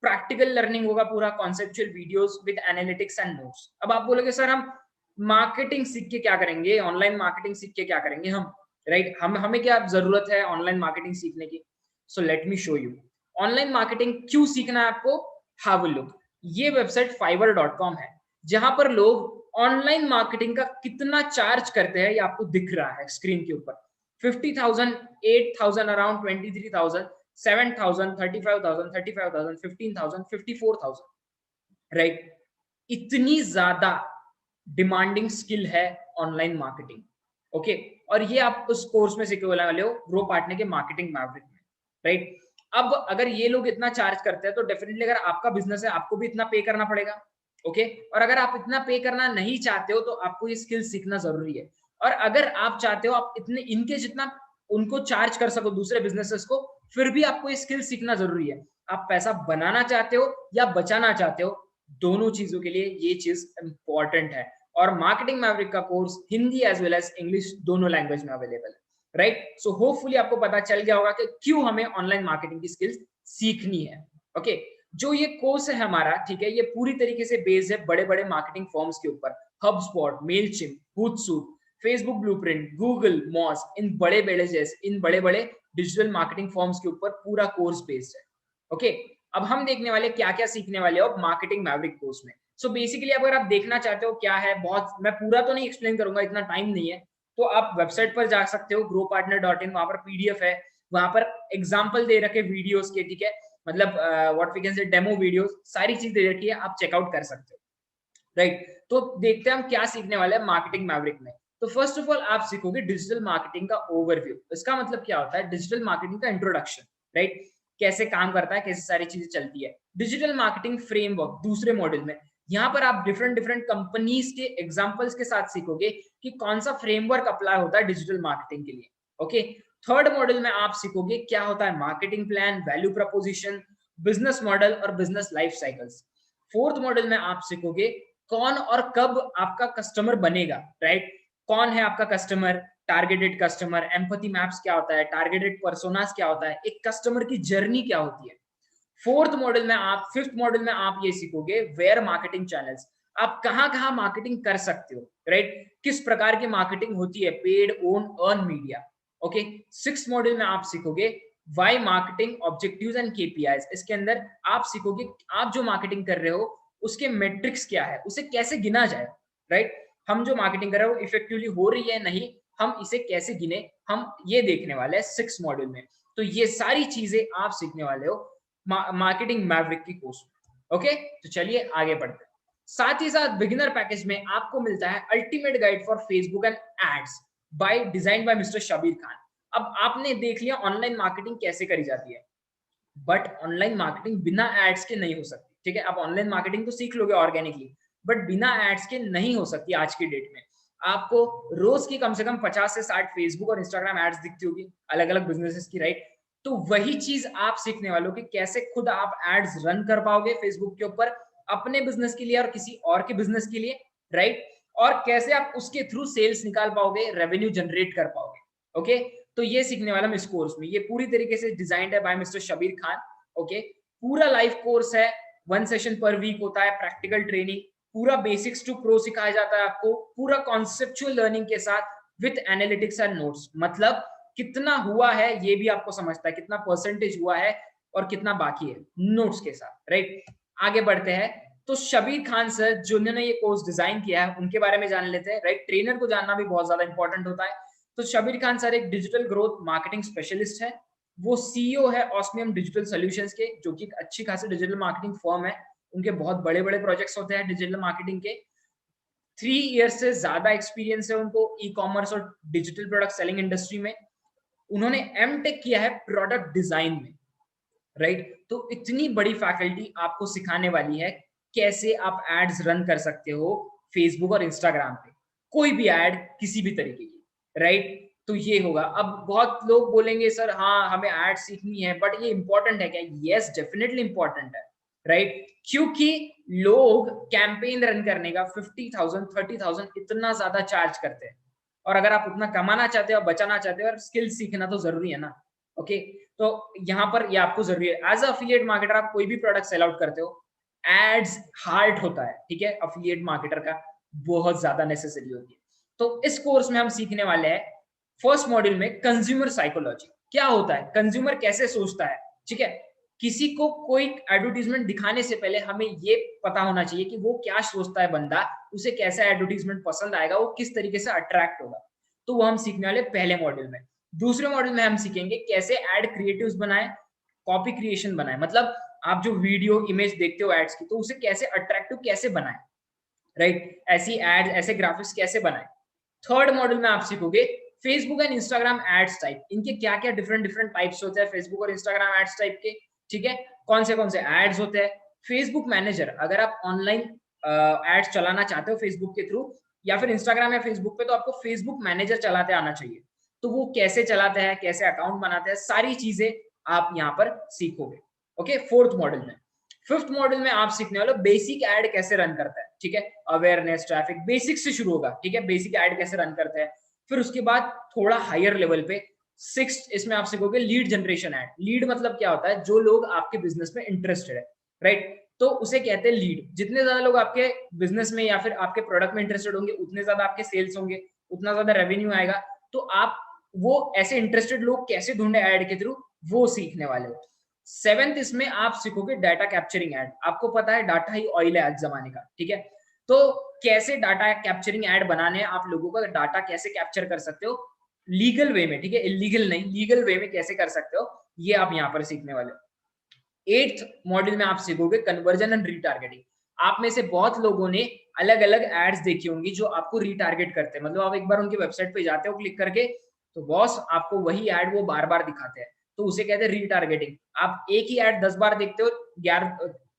प्रैक्टिकल लर्निंग होगा पूरा, conceptual videos with analytics and notes. अब आप बोलोगे सर हम मार्केटिंग सीख के क्या करेंगे, ऑनलाइन मार्केटिंग सीख के क्या करेंगे हम, राइट। हमें क्या जरूरत है ऑनलाइन मार्केटिंग सीखने की। So let me show you online marketing क्यों सीखना है आपको। हैव अ लुक, ये वेबसाइट fiverr.com है, जहां पर लोग ऑनलाइन मार्केटिंग का कितना चार्ज करते हैं ये आपको दिख रहा है स्क्रीन के ऊपर। 50,000, 8,000, अराउंड 23,000, 7,000, 35,000, 35,000, 15,000, 54,000, राइट। इतनी ज्यादा डिमांडिंग स्किल है ऑनलाइन मार्केटिंग, ओके। और ये आप उस कोर्स में सीखने वाले हो ग्रो पार्टनर के मार्केटिंग मैवरिक में, राइट। अब अगर ये लोग इतना चार्ज करते हैं तो डेफिनेटली अगर आपका बिजनेस है आपको भी इतना पे करना पड़ेगा, ओके। और अगर आप इतना पे करना नहीं चाहते हो तो आपको ये स्किल सीखना जरूरी है। और अगर आप चाहते हो आप इतने इनके जितना उनको चार्ज कर सको दूसरे बिजनेसेस को, फिर भी आपको ये स्किल सीखना जरूरी है। आप पैसा बनाना चाहते हो या बचाना चाहते हो, दोनों चीजों के लिए ये चीज इंपॉर्टेंट है। और मार्केटिंग मैवरिक का course Hindi as well as English दोनों लैंग्वेज में अवेलेबल है, राइट। सो होपफुली आपको पता चल गया होगा कि क्यों हमें ऑनलाइन मार्केटिंग की स्किल्स सीखनी है, ओके। जो ये कोर्स है हमारा, ठीक है, ये पूरी तरीके से बेस्ड है बड़े बड़े मार्केटिंग फर्म्स के ऊपर, HubSpot, Mailchimp, Hootsuite, Facebook blueprint, Google, Moz, इन बड़े बड़े डिजिटल मार्केटिंग फर्म्स के ऊपर पूरा कोर्स बेस्ड है, ओके। अब हम देखने वाले क्या क्या सीखने वाले हो मार्केटिंग मैवरिक कोर्स में। सो बेसिकली अगर आप देखना चाहते हो क्या है, बहुत मैं पूरा तो नहीं एक्सप्लेन करूंगा, इतना टाइम नहीं है, तो आप वेबसाइट पर जा सकते हो growpartner.in, वहां पर पीडीएफ है, वहां पर एग्जांपल दे रखे वीडियोस के, ठीक है, मतलब what we can say demo videos, सारी चीज दे रखी है, आप चेकआउट कर सकते हो, राइट। तो देखते हैं हम क्या सीखने वाले हैं मार्केटिंग मैवरिक में। तो फर्स्ट ऑफ ऑल आप सीखोगे डिजिटल मार्केटिंग का ओवरव्यू। इसका मतलब क्या होता है, डिजिटल मार्केटिंग का इंट्रोडक्शन, राइट, कैसे काम करता है, कैसे सारी चीजें चलती है। डिजिटल मार्केटिंग फ्रेमवर्क दूसरे मॉड्यूल में, यहाँ पर आप डिफरेंट डिफरेंट कंपनीज के एग्जांपल्स के साथ सीखोगे कि कौन सा फ्रेमवर्क अप्लाई होता है डिजिटल मार्केटिंग के लिए, ओके। थर्ड मॉड्यूल में आप सीखोगे क्या होता है marketing plan, value proposition, business model और business life cycles. Fourth module में आप सीखोगे कौन और कब आपका कस्टमर बनेगा, राइट। कौन है आपका customer, targeted customer, empathy maps क्या होता है, टारगेटेड पर्सोनास क्या होता है, एक कस्टमर की जर्नी क्या होती है। फिफ्थ मॉडल में आप ये सीखोगे वेयर मार्केटिंग चैनल्स, आप कहां कहां मार्केटिंग कर सकते हो, राइट, किस प्रकार की मार्केटिंग होती है, paid, own, earn media, okay. Sixth model में आप सीखोगे why marketing objectives and KPIs. इसके अंदर आप सीखोगे आप जो मार्केटिंग कर रहे हो उसके मेट्रिक्स क्या है, उसे कैसे गिना जाए, राइट। हम जो मार्केटिंग कर रहे हो इफेक्टिवली हो रही है नहीं, हम इसे कैसे गिने, हम ये देखने वाले हैं सिक्स मॉड्यूल में। तो ये सारी चीजें आप सीखने वाले हो मार्केटिंग मैवरिक की कोर्स में, ओके। तो चलिए आगे बढ़ते हैं। साथ ही साथ बिगिनर पैकेज में आपको मिलता है ultimate guide for Facebook and ads by design by mister Shabir Khan. अब आपने देख लिया ऑनलाइन मार्केटिंग कैसे करी जाती है, बट ऑनलाइन मार्केटिंग बिना एड्स के नहीं हो सकती, ठीक है। आप ऑनलाइन मार्केटिंग तो सीख लोगे ऑर्गेनिकली, बट बिना एड्स के नहीं हो सकती आज की डेट में। आपको रोज की कम से कम 50 से 60 फेसबुक और इंस्टाग्राम एड्स दिखती होगी अलग अलग बिजनेसेस की, राइट। तो वही चीज आप सीखने वालों कि कैसे खुद आप एड्स रन कर पाओगे फेसबुक के ऊपर अपने बिजनेस के लिए और किसी और के बिजनेस के लिए, राइट। और कैसे आप उसके थ्रू सेल्स निकाल पाओगे, रेवेन्यू जनरेट कर पाओगे, ओके। तो ये सीखने वाला हम इस कोर्स में, ये पूरी तरीके से डिजाइंड है by mister Shabir Khan, okay. पूरा लाइव कोर्स है, 1 सेशन पर वीक होता है, प्रैक्टिकल ट्रेनिंग, पूरा बेसिक्स टू प्रो सिखाया जाता है आपको, पूरा कॉन्सेप्चुअल लर्निंग के साथ विद एनालिटिक्स एंड नोट्स। मतलब कितना हुआ है ये भी आपको समझता है, कितना परसेंटेज हुआ है और कितना बाकी है नोट्स के साथ, राइट। आगे बढ़ते हैं। तो शबीर खान सर जिन्होंने ये कोर्स डिजाइन किया है उनके बारे में जान लेते हैं, राइट। ट्रेनर को जानना भी बहुत ज्यादा इंपॉर्टेंट होता है। तो शबीर खान सर एक डिजिटल ग्रोथ मार्केटिंग स्पेशलिस्ट है, वो सीईओ है ऑस्मियम डिजिटल सॉल्यूशंस के, जो कि अच्छी खासी डिजिटल मार्केटिंग फर्म है। उनके बहुत बड़े बड़े प्रोजेक्ट्स होते हैं डिजिटल मार्केटिंग के। 3 ईयर्स से ज्यादा एक्सपीरियंस है उनको ई कॉमर्स और डिजिटल प्रोडक्ट सेलिंग इंडस्ट्री में। उन्होंने एमटेक किया है प्रोडक्ट डिजाइन में, राइट। तो इतनी बड़ी फैकल्टी आपको सिखाने वाली है कैसे आप एड्स रन कर सकते हो फेसबुक और इंस्टाग्राम पे, कोई भी एड किसी भी तरीके की, राइट। तो ये होगा। अब बहुत लोग बोलेंगे सर हाँ हमें एड सीखनी है, बट ये इंपॉर्टेंट है क्या? यस डेफिनेटली इंपॉर्टेंट है, राइट। क्योंकि लोग कैंपेन रन करने का 50,000 30,000 इतना ज्यादा चार्ज करते हैं, और अगर आप उतना कमाना चाहते हो, बचाना चाहते हो, और स्किल सीखना तो जरूरी है ना, ओके। तो यहाँ पर ये आपको जरूरी है। एज अफिलिएट मार्केटर आप कोई भी प्रोडक्ट सेल आउट करते हो, एड्स हार्ड होता है, ठीक है, अफिलिएट मार्केटर का बहुत ज्यादा नेसेसरी होती है। तो इस कोर्स में हम सीखने वाले हैं फर्स्ट मॉड्यूल में कंज्यूमर साइकोलॉजी, क्या होता है, कंज्यूमर कैसे सोचता है, ठीक है। किसी को कोई एडवर्टीजमेंट दिखाने से पहले हमें ये पता होना चाहिए कि वो क्या सोचता है बंदा, उसे कैसा एडवर्टीजमेंट पसंद आएगा, वो किस तरीके से अट्रैक्ट होगा। तो वो हम सीखने वाले पहले मॉड्यूल में। दूसरे मॉड्यूल में हम सीखेंगे कैसे एड क्रिएटिव्स बनाए, कॉपी क्रिएशन बनाए, मतलब आप जो वीडियो इमेज देखते हो एड्स की, तो उसे कैसे अट्रैक्टिव कैसे बनाए, राइट। ऐसी एड, ऐसे ग्राफिक्स कैसे बनाए। थर्ड मॉड्यूल में आप सीखोगे Facebook and Instagram ads type, इनके क्या क्या डिफरेंट टाइप्स होते हैं फेसबुक और इंस्टाग्राम एड्स टाइप के, ठीक है। कौन से एड्स होते हैं। फेसबुक मैनेजर, अगर आप ऑनलाइन एड्स चलाना चाहते हो फेसबुक के थ्रू या फिर इंस्टाग्राम या फेसबुक पे, तो आपको फेसबुक मैनेजर चलाते आना चाहिए। तो वो कैसे चलाते हैं, कैसे अकाउंट बनाते हैं, सारी चीजें आप यहाँ पर सीखोगे, ओके, फोर्थ मॉड्यूल में। फिफ्थ मॉड्यूल में आप सीखने वाले बेसिक एड कैसे रन करता है, ठीक है, अवेयरनेस, ट्रैफिक, बेसिक से शुरू होगा, ठीक है, बेसिक एड कैसे रन करता है। फिर उसके बाद थोड़ा हायर लेवल पे सिक्स्थ, इसमें आप सीखोगे लीड जनरेशन एड। लीड मतलब क्या होता है, जो लोग आपके बिजनेस में इंटरेस्टेड है, राइट, तो उसे कहते हैं लीड। जितने ज्यादा लोग आपके बिजनेस में या फिर आपके प्रोडक्ट में इंटरेस्टेड होंगे, उतने ज्यादा आपके सेल्स होंगे, उतना ज्यादा रेवेन्यू आएगा। तो आप वो ऐसे इंटरेस्टेड लोग कैसे ढूंढे एड के थ्रू, वो सीखने वाले हो। सेवेंथ, इसमें आप सीखोगे डाटा कैप्चरिंग एड। आपको पता है डाटा ही ऑयल है आज जमाने का, ठीक है। तो कैसे डाटा कैप्चरिंग एड बनाने हैं, आप लोगों का डाटा कैसे कैप्चर कर सकते हो लीगल वे में, ठीक है, इलीगल नहीं, लीगल वे में कैसे कर सकते हो, ये आप यहाँ पर सीखने वाले हो। एट्थ मॉड्यूल में आप सीखोगे कन्वर्जन एंड रीटारगेटिंग। आप में से बहुत लोगों ने अलग अलग एड्स देखी होंगी जो आपको रीटारगेट करते हैं, मतलब आप एक बार उनकी वेबसाइट पे जाते हो क्लिक करके, तो बॉस आपको वही एड वो बार बार दिखाते हैं, तो उसे कहते हैं रीटारगेटिंग। आप एक ही एड 10 बार देखते हो,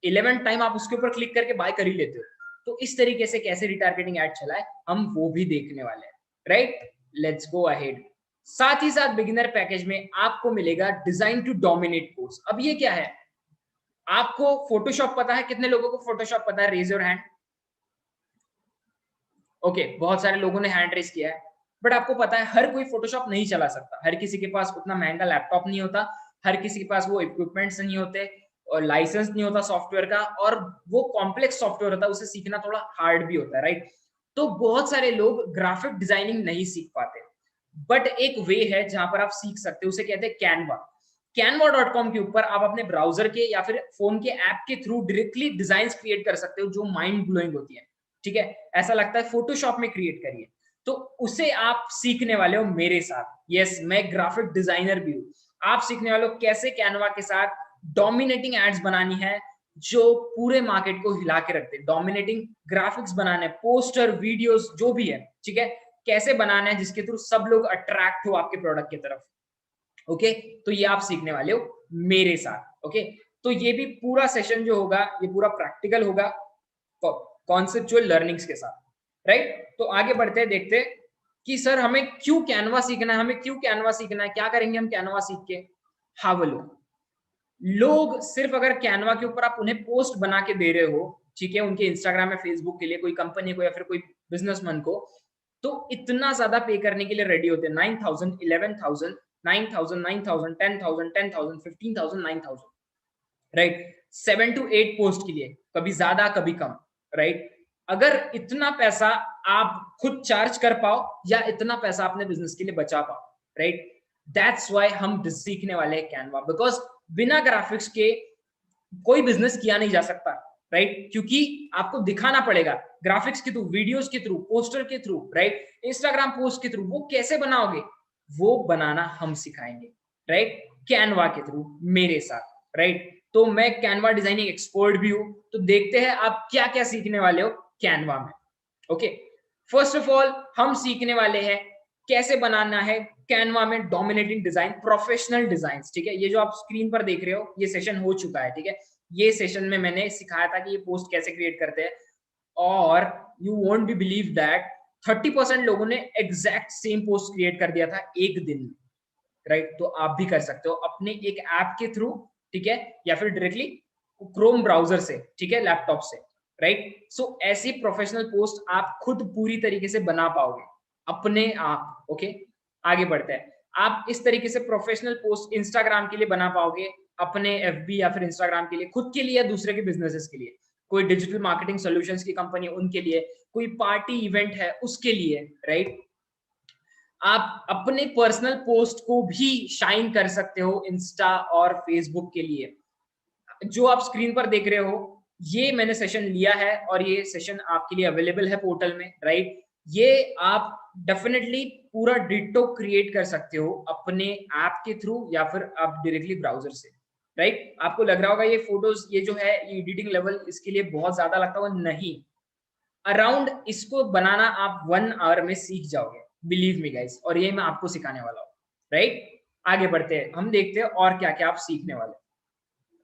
11 टाइम आप उसके ऊपर क्लिक करके बाय कर ही लेते हो। तो इस तरीके से कैसे रिटारगेटिंग एड चला है, हम वो भी देखने वाले हैं, राइट। Let's go ahead. साथ ही साथ बिगिनर पैकेज में आपको मिलेगा डिजाइन टू डोमिनेट कोर्स। अब ये क्या है, आपको फोटोशॉप पता है, कितने लोगों को फोटोशॉप पता है, रेज योर हैंड। ओके, बहुत सारे लोगों ने हैंड रेज किया है, बट आपको पता है हर कोई फोटोशॉप नहीं चला सकता, हर किसी के पास उतना महंगा लैपटॉप नहीं होता, हर किसी के पास वो इक्विपमेंट्स नहीं होते, और लाइसेंस नहीं होता सॉफ्टवेयर का, और वो कॉम्प्लेक्स सॉफ्टवेयर होता है, उसे सीखना थोड़ा हार्ड भी होता है, राइट। तो बहुत सारे लोग ग्राफिक डिजाइनिंग नहीं सीख पाते, बट एक वे है जहां पर आप सीख सकते हो, उसे कहते हैं कैनवा। canva.com के ऊपर आप अपने ब्राउजर के या फिर फोन के ऐप के थ्रू डायरेक्टली डिजाइन क्रिएट कर सकते हो जो माइंड ब्लोइंग होती है, ठीक है, ऐसा लगता है फोटोशॉप में क्रिएट करिए। तो उसे आप सीखने वाले हो मेरे साथ। यस, मैं ग्राफिक डिजाइनर भी हूं। आप सीखने वाले हो कैसे कैनवा के साथ डोमिनेटिंग एड्स बनानी है जो पूरे मार्केट को हिला के रखते हैं, डोमिनेटिंग ग्राफिक्स बनाने, पोस्टर, वीडियोस, जो भी है, ठीक है, कैसे बनाना है जिसके थ्रू सब लोग अट्रैक्ट हो आपके प्रोडक्ट की तरफ, ओके। तो ये आप सीखने वाले हो मेरे साथ, ओके। तो ये भी पूरा सेशन जो होगा ये पूरा प्रैक्टिकल होगा कॉन्सेप्चुअल लर्निंग्स के साथ, राइट। तो आगे बढ़ते हैं, देखते हैं कि सर हमें क्यों कैनवा सीखना है, हमें क्यों कैनवा सीखना है, क्या करेंगे हम कैनवा सीख के। हाउ लोग सिर्फ अगर कैनवा के ऊपर आप उन्हें पोस्ट बना के दे रहे हो, ठीक है, उनके इंस्टाग्राम या फेसबुक के लिए, कोई कंपनी को या फिर कोई बिजनेसमैन को, तो इतना ज्यादा पे करने के लिए रेडी होते हैं, 9,000, 11,000, 9,000, 9,000, 10,000, 10,000, 15,000, 9,000, राइट। 7 to 8 पोस्ट के लिए, कभी ज्यादा कभी कम, राइट। अगर इतना पैसा आप खुद चार्ज कर पाओ या इतना पैसा अपने बिजनेस के लिए बचा पाओ, राइट, दैट्स व्हाई हम सीखने वाले हैं कैनवा, बिकॉज बिना ग्राफिक्स के कोई बिजनेस किया नहीं जा सकता, राइट, क्योंकि आपको दिखाना पड़ेगा ग्राफिक्स के थ्रू, वीडियोस के थ्रू, पोस्टर के थ्रू, राइट, इंस्टाग्राम पोस्ट के थ्रू, वो कैसे बनाओगे, वो बनाना हम सिखाएंगे, राइट, कैनवा के थ्रू मेरे साथ, राइट। तो मैं कैनवा डिजाइनिंग एक्सपर्ट भी हूं, तो देखते हैं आप क्या क्या सीखने वाले हो कैनवा में, ओके। फर्स्ट ऑफ ऑल हम सीखने वाले हैं कैसे बनाना है कैनवा में डोमिनेटिंग डिजाइन, प्रोफेशनल डिजाइन, ठीक है। ये जो आप स्क्रीन पर देख रहे हो ये सेशन हो चुका है, ठीक है। ये सेशन में मैंने सिखाया था कि ये पोस्ट कैसे क्रिएट करते हैं, और you won't be believe that 30% लोगों ने एग्जैक्ट सेम पोस्ट क्रिएट कर दिया था एक दिन में, राइट। तो आप भी कर सकते हो अपने एक ऐप के थ्रू, ठीक है, या फिर डायरेक्टली क्रोम ब्राउजर से, ठीक है, लैपटॉप से, राइट। सो ऐसी प्रोफेशनल पोस्ट आप खुद पूरी तरीके से बना पाओगे अपने आप, ओके। आगे बढ़ते हैं। आप इस तरीके से प्रोफेशनल पोस्ट इंस्टाग्राम के लिए बना पाओगे, अपने एफबी या फिर इंस्टाग्राम के लिए, खुद के लिए या दूसरे के बिजनेसेस के लिए, कोई डिजिटल मार्केटिंग सॉल्यूशंस की कंपनी उनके लिए, कोई पार्टी इवेंट है उसके लिए, राइट। आप अपने पर्सनल पोस्ट को भी शाइन कर सकते हो इंस्टा और फेसबुक के लिए। जो आप स्क्रीन पर देख रहे हो ये मैंने सेशन लिया है और ये सेशन आपके लिए अवेलेबल है पोर्टल में, राइट। ये आप डेफिनेटली पूरा डिटो क्रिएट कर सकते हो अपने ऐप के थ्रू या फिर आप डायरेक्टली ब्राउजर से, राइट। आपको लग रहा होगा ये फोटोज, ये जो है ये एडिटिंग लेवल इसके लिए बहुत ज्यादा लगता होगा, नहीं। अराउंड इसको बनाना आप 1 आवर में सीख जाओगे, बिलीव मी गाइस, और ये मैं आपको सिखाने वाला हूँ, राइट। आगे बढ़ते हैं, हम देखते हैं और क्या क्या आप सीखने वाले।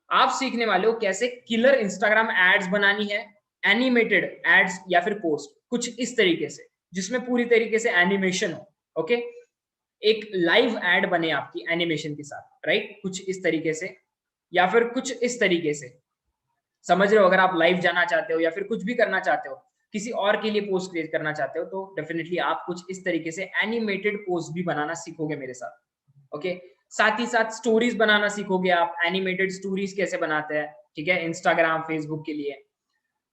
आप सीखने वाले हो कैसे किलर इंस्टाग्राम एड्स बनानी है, एनिमेटेड एड्स या फिर पोस्ट कुछ इस तरीके से जिसमें पूरी तरीके से एनिमेशन हो, ओके। एक लाइव एड बने आपकी एनिमेशन के साथ, राइट, कुछ इस तरीके से या फिर कुछ इस तरीके से, समझ रहे हो। अगर आप लाइव जाना चाहते हो या फिर कुछ भी करना चाहते हो, किसी और के लिए पोस्ट क्रिएट करना चाहते हो, तो डेफिनेटली आप कुछ इस तरीके से एनिमेटेड पोस्ट भी बनाना सीखोगे मेरे साथ, ओके। साथ ही साथ स्टोरीज बनाना सीखोगे आप, एनिमेटेड स्टोरीज कैसे बनाते हैं, ठीक है, इंस्टाग्राम फेसबुक के लिए।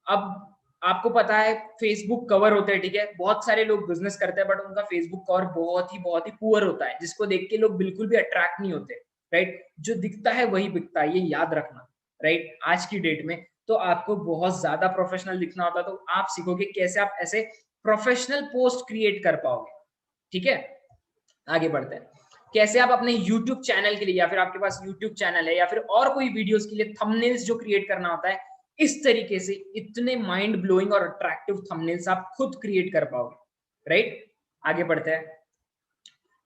अब आपको पता है फेसबुक कवर होते हैं, ठीक है, बहुत सारे लोग बिजनेस करते हैं बट उनका फेसबुक कवर बहुत ही पुअर होता है, जिसको देख के लोग बिल्कुल भी अट्रैक्ट नहीं होते, राइट। जो दिखता है वही बिकता है, ये याद रखना, राइट। आज की डेट में तो आपको बहुत ज्यादा प्रोफेशनल दिखना होता है, तो आप सीखोगे कैसे आप ऐसे प्रोफेशनल पोस्ट क्रिएट कर पाओगे, ठीक है। आगे बढ़ते हैं, कैसे आप अपने YouTube चैनल के लिए या फिर आपके पास YouTube चैनल है या फिर और कोई वीडियोस के लिए थंबनेल्स जो क्रिएट करना होता है, इस तरीके से इतने माइंड ब्लोइंग और अट्रैक्टिव थंबनेल्स आप खुद क्रिएट कर पाओगे, राइट। आगे बढ़ते हैं,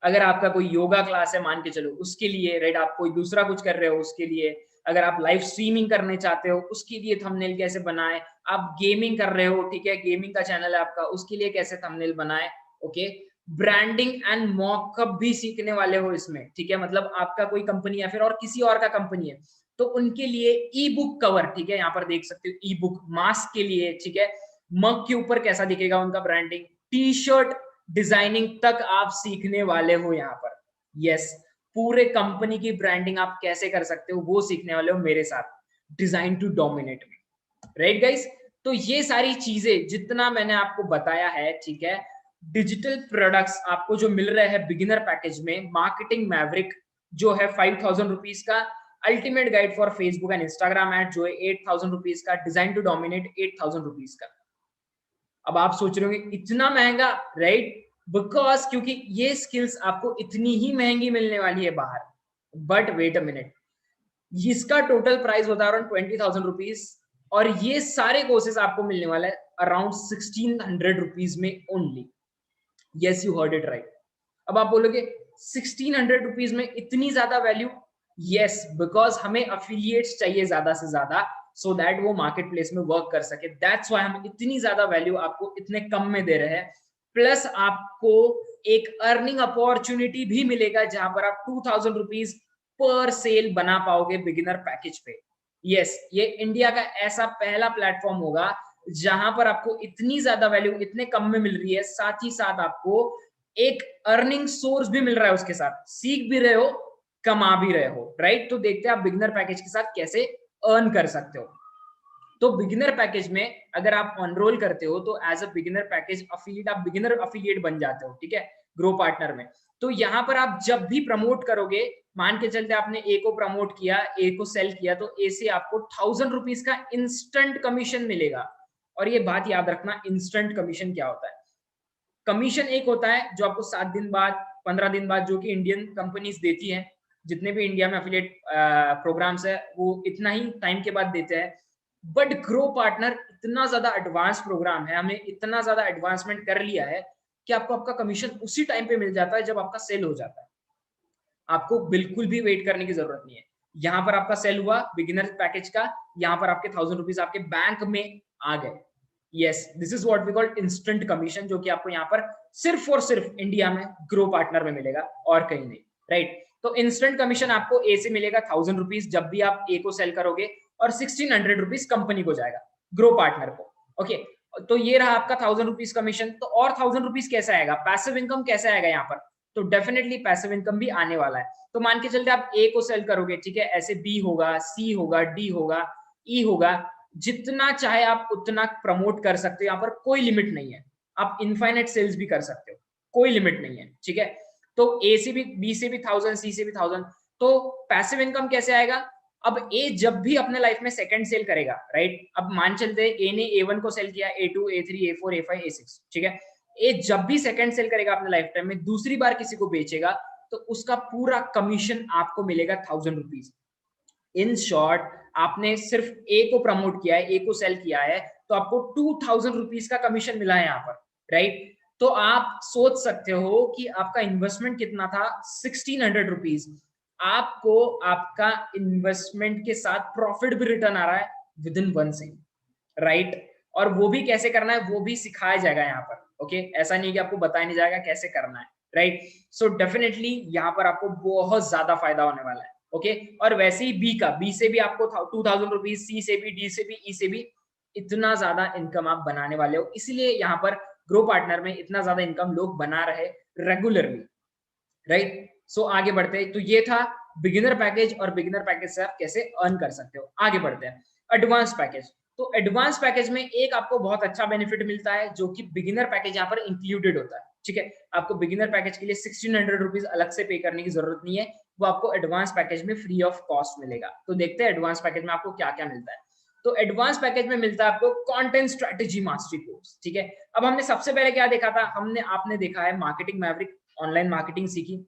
अगर आपका कोई योगा क्लास है मान के चलो उसके लिए, राइट, आप कोई दूसरा कुछ कर रहे हो उसके लिए, अगर आप लाइव स्ट्रीमिंग करने चाहते हो उसके लिए थंबनेल कैसे बनाए, आप गेमिंग कर रहे हो, ठीक है, गेमिंग का चैनल है आपका, उसके लिए कैसे थंबनेल बनाए, ओके। ब्रांडिंग एंड मॉकअप भी सीखने वाले हो इसमें, ठीक है, मतलब आपका कोई कंपनी या फिर और किसी और का कंपनी है तो उनके लिए ई बुक कवर, ठीक है, यहाँ पर देख सकते हो ई बुक, मास्क के लिए, ठीक है, मग के ऊपर कैसा दिखेगा उनका ब्रांडिंग, टी शर्ट डिजाइनिंग तक आप सीखने वाले हो यहाँ पर, यस। पूरे कंपनी की ब्रांडिंग आप कैसे कर सकते हो वो सीखने वाले हो मेरे साथ डिजाइन टू डोमिनेट में, राइट गाइस। तो ये सारी चीजें जितना मैंने आपको बताया है, ठीक है, डिजिटल प्रोडक्ट्स आपको जो मिल रहे हैं बिगिनर पैकेज में, मार्केटिंग मैवरिक जो है 5000 रुपीज का, ultimate guide for Facebook and Instagram ad जो है 8000 रुपीज का, डिजाइन टू डोमिनेट 8000 रुपीज का। अब आप सोच रहे होंगे इतना महंगा, राइट, बिकॉज क्योंकि ये स्किल्स आपको इतनी ही महंगी मिलने वाली है बाहर, बट वेट अ मिनट, इसका टोटल प्राइस होता है अराउंड 20,000 रुपीज और ये सारे कोर्सेज आपको मिलने वाला है अराउंड 1600 रुपीज में only, yes you heard it right. अब आप बोलोगे 1600 रुपीज में इतनी ज्यादा वैल्यू, यस, बिकॉज हमें अफिलिएट्स चाहिए ज्यादा से ज्यादा, सो दैट वो मार्केट प्लेस में वर्क कर सके, दैट्स व्हाई हम इतनी ज्यादा वैल्यू आपको इतने कम में दे रहे हैं। प्लस आपको एक अर्निंग अपॉर्चुनिटी भी मिलेगा जहां पर आप 2000 रुपीज पर सेल बना पाओगे बिगिनर पैकेज पे, यस। ये इंडिया का ऐसा पहला प्लेटफॉर्म होगा जहां पर आपको इतनी ज्यादा वैल्यू इतने कम में मिल रही है, साथ ही साथ आपको एक अर्निंग सोर्स भी मिल रहा है, उसके साथ सीख भी रहे हो, कमा भी रहे हो, राइट। तो देखते हैं आप बिगिनर पैकेज के साथ कैसे अर्न कर सकते हो। तो बिगिनर पैकेज में अगर आप एनरोल करते हो तो as a beginner package affiliate, आप बिगिनर अफिलिएट बन जाते हो, ठीक है, ग्रो पार्टनर में। तो यहाँ पर आप जब भी प्रमोट करोगे, मान के चलते आपने ए को प्रमोट किया, ए को सेल किया, तो ए से आपको 1000 रुपीज का इंस्टेंट कमीशन मिलेगा। और ये बात याद रखना, इंस्टेंट कमीशन क्या होता है। कमीशन एक होता है जो आपको 7 दिन बाद 15 दिन बाद, जो कि इंडियन कंपनीज देती हैं, जितने भी इंडिया में अफिलिएट प्रोग्राम्स है वो इतना ही टाइम के बाद देते हैं। बट ग्रो पार्टनर इतना ज्यादा एडवांस प्रोग्राम है, हमने इतना ज्यादा एडवांसमेंट कर लिया है कि आपको आपका कमीशन उसी टाइम पे मिल जाता है जब आपका सेल हो जाता है। आपको बिल्कुल भी वेट करने की जरूरत नहीं है। यहाँ पर आपका सेल हुआ बिगिनर पैकेज का, यहाँ पर आपके 1000 रुपीज आपके बैंक में आ गए। Yes, this is what we call instant commission, जो कि आपको यहाँ पर सिर्फ और सिर्फ इंडिया में ग्रो पार्टनर में मिलेगा और कहीं नहीं, राइट। तो इंस्टेंट कमीशन आपको ए से मिलेगा 1000 रुपीज जब भी आप ए को सेल करोगे, और 1600 रुपीज कंपनी को जाएगा, ग्रो पार्टनर को। ओके, तो ये रहा आपका 1000 रुपीज कमीशन। तो और 1000 रुपीज कैसे आएगा, पैसिव इनकम कैसे आएगा यहाँ पर, तो डेफिनेटली पैसिव इनकम भी आने वाला है। तो मान के चलते आप ए को सेल करोगे, ठीक है, ऐसे बी होगा, सी होगा, डी होगा, ई होगा, जितना चाहे आप उतना प्रमोट कर सकते हो, यहाँ पर कोई लिमिट नहीं है। आप इनफाइनाइट सेल्स भी कर सकते हो, कोई लिमिट नहीं है, ठीक है। तो ए से भी, बी से भी 1000, सी से भी 1000। तो पैसिव इनकम कैसे आएगा, अब ए जब भी अपने लाइफ में सेकंड सेल करेगा, राइट, अब मान चलते ए ने A1 को सेल किया, A2, A3, A4, A5, A6, ठीक है, ए जब भी सेकंड सेल करेगा अपने लाइफ टाइम में, दूसरी बार किसी को बेचेगा, तो उसका पूरा कमीशन आपको मिलेगा 1000 रुपीज। इन शॉर्ट, आपने सिर्फ ए को प्रमोट किया है, ए को सेल किया है, तो आपको 2000 रुपीज का कमीशन मिला है यहाँ पर, राइट। तो आप सोच सकते हो कि आपका इन्वेस्टमेंट कितना था, 1600 रुपीज। आपको आपका इन्वेस्टमेंट के साथ प्रॉफिट भी रिटर्न आ रहा है विद इन 1 सेकंड, राइट। और वो भी कैसे करना है वो भी सिखाया जाएगा यहाँ पर, ओके। ऐसा नहीं कि आपको बताया नहीं जाएगा कैसे करना है, राइट। सो डेफिनेटली यहाँ पर आपको बहुत ज्यादा फायदा होने वाला है, ओके। और वैसे ही बी से भी आपको 2000 रुपीज, सी से भी, डी से भी, ई से भी इतना ज्यादा इनकम आप बनाने वाले हो। इसीलिए यहाँ पर ग्रो पार्टनर में इतना ज्यादा इनकम लोग बना रहे रेगुलरली, राइट। सो आगे बढ़ते हैं। तो ये था बिगिनर पैकेज, और बिगिनर पैकेज से आप कैसे अर्न कर सकते हो। आगे बढ़ते हैं एडवांस पैकेज। तो एडवांस पैकेज में एक आपको बहुत अच्छा बेनिफिट मिलता है, जो कि बिगिनर पैकेज यहाँ पर इंक्लूडेड होता है, ठीक है। आपको बिगिनर पैकेज के लिए 1600 रुपीज अलग से पे करने की जरूरत नहीं है, वो आपको एडवांस पैकेज में फ्री ऑफ कॉस्ट मिलेगा। तो देखते हैं एडवांस पैकेज में आपको क्या क्या मिलता है। तो एडवांस पैकेज में मिलता है आपको कंटेंट स्ट्रेटेजी मास्टरी कोर्स, ठीक है। अब हमने सबसे पहले क्या देखा था, आपने देखा है मार्केटिंग मैवरिक, ऑनलाइन मार्केटिंग सीखी,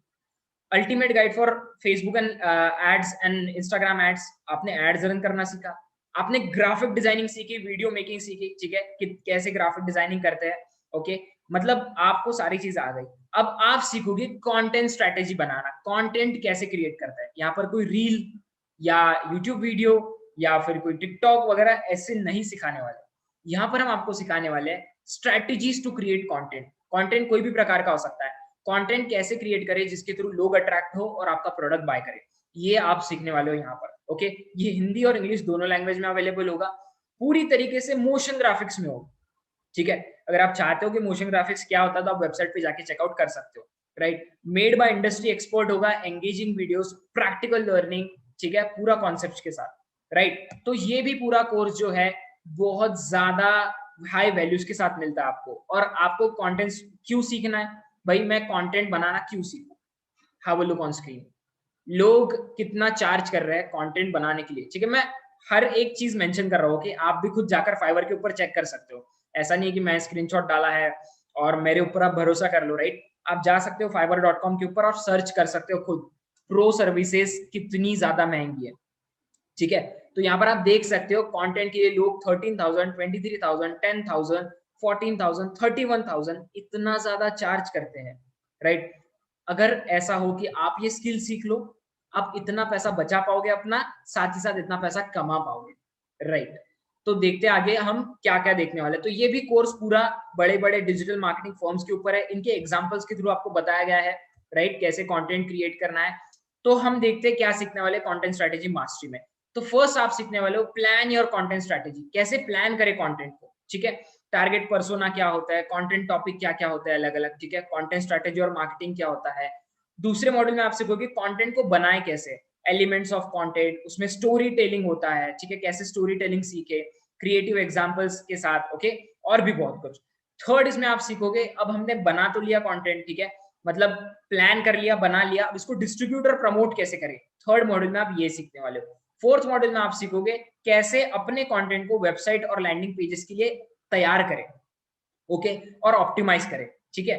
ultimate guide for Facebook and ads and Instagram ads, आपने एड्स रन करना सीखा, आपने ग्राफिक डिजाइनिंग सीखी, वीडियो मेकिंग सीखी, ठीक है, कि कैसे ग्राफिक डिजाइनिंग करते हैं, ओके। मतलब आपको सारी चीज आ गई। अब आप सीखोगे कंटेंट स्ट्रेटेजी बनाना, कंटेंट कैसे क्रिएट करता है। यहाँ पर कोई रील या यूट्यूब वीडियो या फिर कोई टिकटॉक वगैरह ऐसे नहीं सिखाने वाले। यहाँ पर हम आपको सिखाने वाले हैं strategies to create content. Content कोई भी प्रकार का हो सकता है, कंटेंट कैसे क्रिएट करें जिसके थ्रू लोग अट्रैक्ट हो और आपका प्रोडक्ट बाय करें, ये आप सीखने वाले हो यहाँ पर, ओके। ये हिंदी और इंग्लिश दोनों लैंग्वेज में अवेलेबल होगा, पूरी तरीके से मोशन ग्राफिक्स में होगा, ठीक है। अगर आप चाहते हो कि मोशन ग्राफिक्स क्या होता है तो आप वेबसाइट पे जाके चेकआउट कर सकते हो, right. Made by industry expert होगा, एंगेजिंग वीडियोस, प्रैक्टिकल लर्निंग, ठीक है, पूरा कॉन्सेप्ट के साथ, राइट। तो ये भी पूरा कोर्स जो है बहुत ज्यादा हाई वैल्यूज के साथ मिलता है आपको। और आपको कंटेंट क्यों सीखना है भाई, मैं कंटेंट बनाना क्यों सीखूं, how will look on screen, लोग कितना चार्ज कर रहे हैं कंटेंट बनाने के लिए, ठीक है। मैं हर एक चीज मेंशन कर रहा हूँ कि आप भी खुद जाकर फाइवर के ऊपर चेक कर सकते हो। ऐसा नहीं है कि मैं स्क्रीनशॉट डाला है और मेरे ऊपर आप भरोसा कर लो, राइट। आप जा सकते हो fiverr.com के ऊपर और सर्च कर सकते हो खुद, प्रो सर्विसेज कितनी ज्यादा महंगी है, ठीक है। तो यहाँ पर आप देख सकते हो कंटेंट के लिए लोग 13,000, 23,000, 10,000, 14,000, 31,000 इतना ज्यादा चार्ज करते हैं, राइट। अगर ऐसा हो कि आप ये स्किल सीख लो, आप इतना पैसा बचा पाओगे अपना, साथ ही साथ इतना पैसा कमा पाओगे, राइट। तो देखते हैं आगे हम क्या क्या देखने वाले। तो ये भी कोर्स पूरा बड़े बड़े डिजिटल मार्केटिंग फर्म्स के ऊपर है, इनके एग्जांपल्स के थ्रू आपको बताया गया है, राइट, कैसे कंटेंट क्रिएट करना है। तो हम देखते हैं क्या सीखने वाले कंटेंट स्ट्रेटेजी मास्टरी में। तो फर्स्ट आप सीखने वाले हो प्लान योर कंटेंट स्ट्रेटेजी, कैसे प्लान करें कंटेंट को, ठीक है। टारगेट पर्सोना क्या होता है, कंटेंट टॉपिक क्या क्या होता है अलग अलग, ठीक है, कंटेंट स्ट्रेटेजी और मार्केटिंग क्या होता है। दूसरे मॉड्यूल में आप सीखोगे कंटेंट को बनाए कैसे, एलिमेंट्स ऑफ कंटेंट, उसमें स्टोरी टेलिंग होता है, ठीक है, कैसे स्टोरी टेलिंग सीखे क्रिएटिव एग्जांपल्स के साथ, ओके, और भी बहुत कुछ। थर्ड इसमें आप सीखोगे, अब हमने बना तो लिया कंटेंट, ठीक है, मतलब प्लान कर लिया, बना लिया, अब इसको डिस्ट्रीब्यूट और प्रमोट कैसे करें। थर्ड मॉड्यूल में आप ये सीखने वाले हो। फोर्थ मॉड्यूल में आप सीखोगे कैसे अपने कंटेंट को वेबसाइट और लैंडिंग पेजेस के लिए तैयार करें, ओके, और ऑप्टिमाइज करें, ठीक है।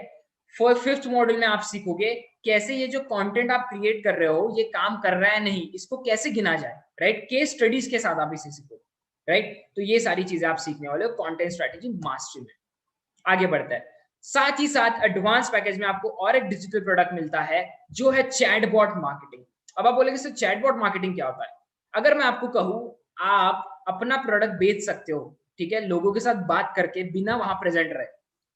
फिफ्थ मॉड्यूल में आप सीखोगे कैसे ये जो कंटेंट आप क्रिएट कर रहे हो ये काम कर रहा है नहीं, इसको कैसे गिना जाए, राइट, केस स्टडीज के साथ आप इसे सीखोगे, राइट। तो ये सारी चीजें आप सीखने वाले हो कंटेंट स्ट्रेटेजी मास्टरी में। आगे बढ़ता है साथ ही साथ एडवांस पैकेज में आपको और एक डिजिटल प्रोडक्ट मिलता है जो है चैटबॉट मार्केटिंग। अब आप बोलेंगे सर चैटबॉट मार्केटिंग क्या होता है? अगर मैं आपको कहूं आप अपना प्रोडक्ट बेच सकते हो, ठीक है, लोगों के साथ बात करके बिना वहां प्रेजेंट रहे,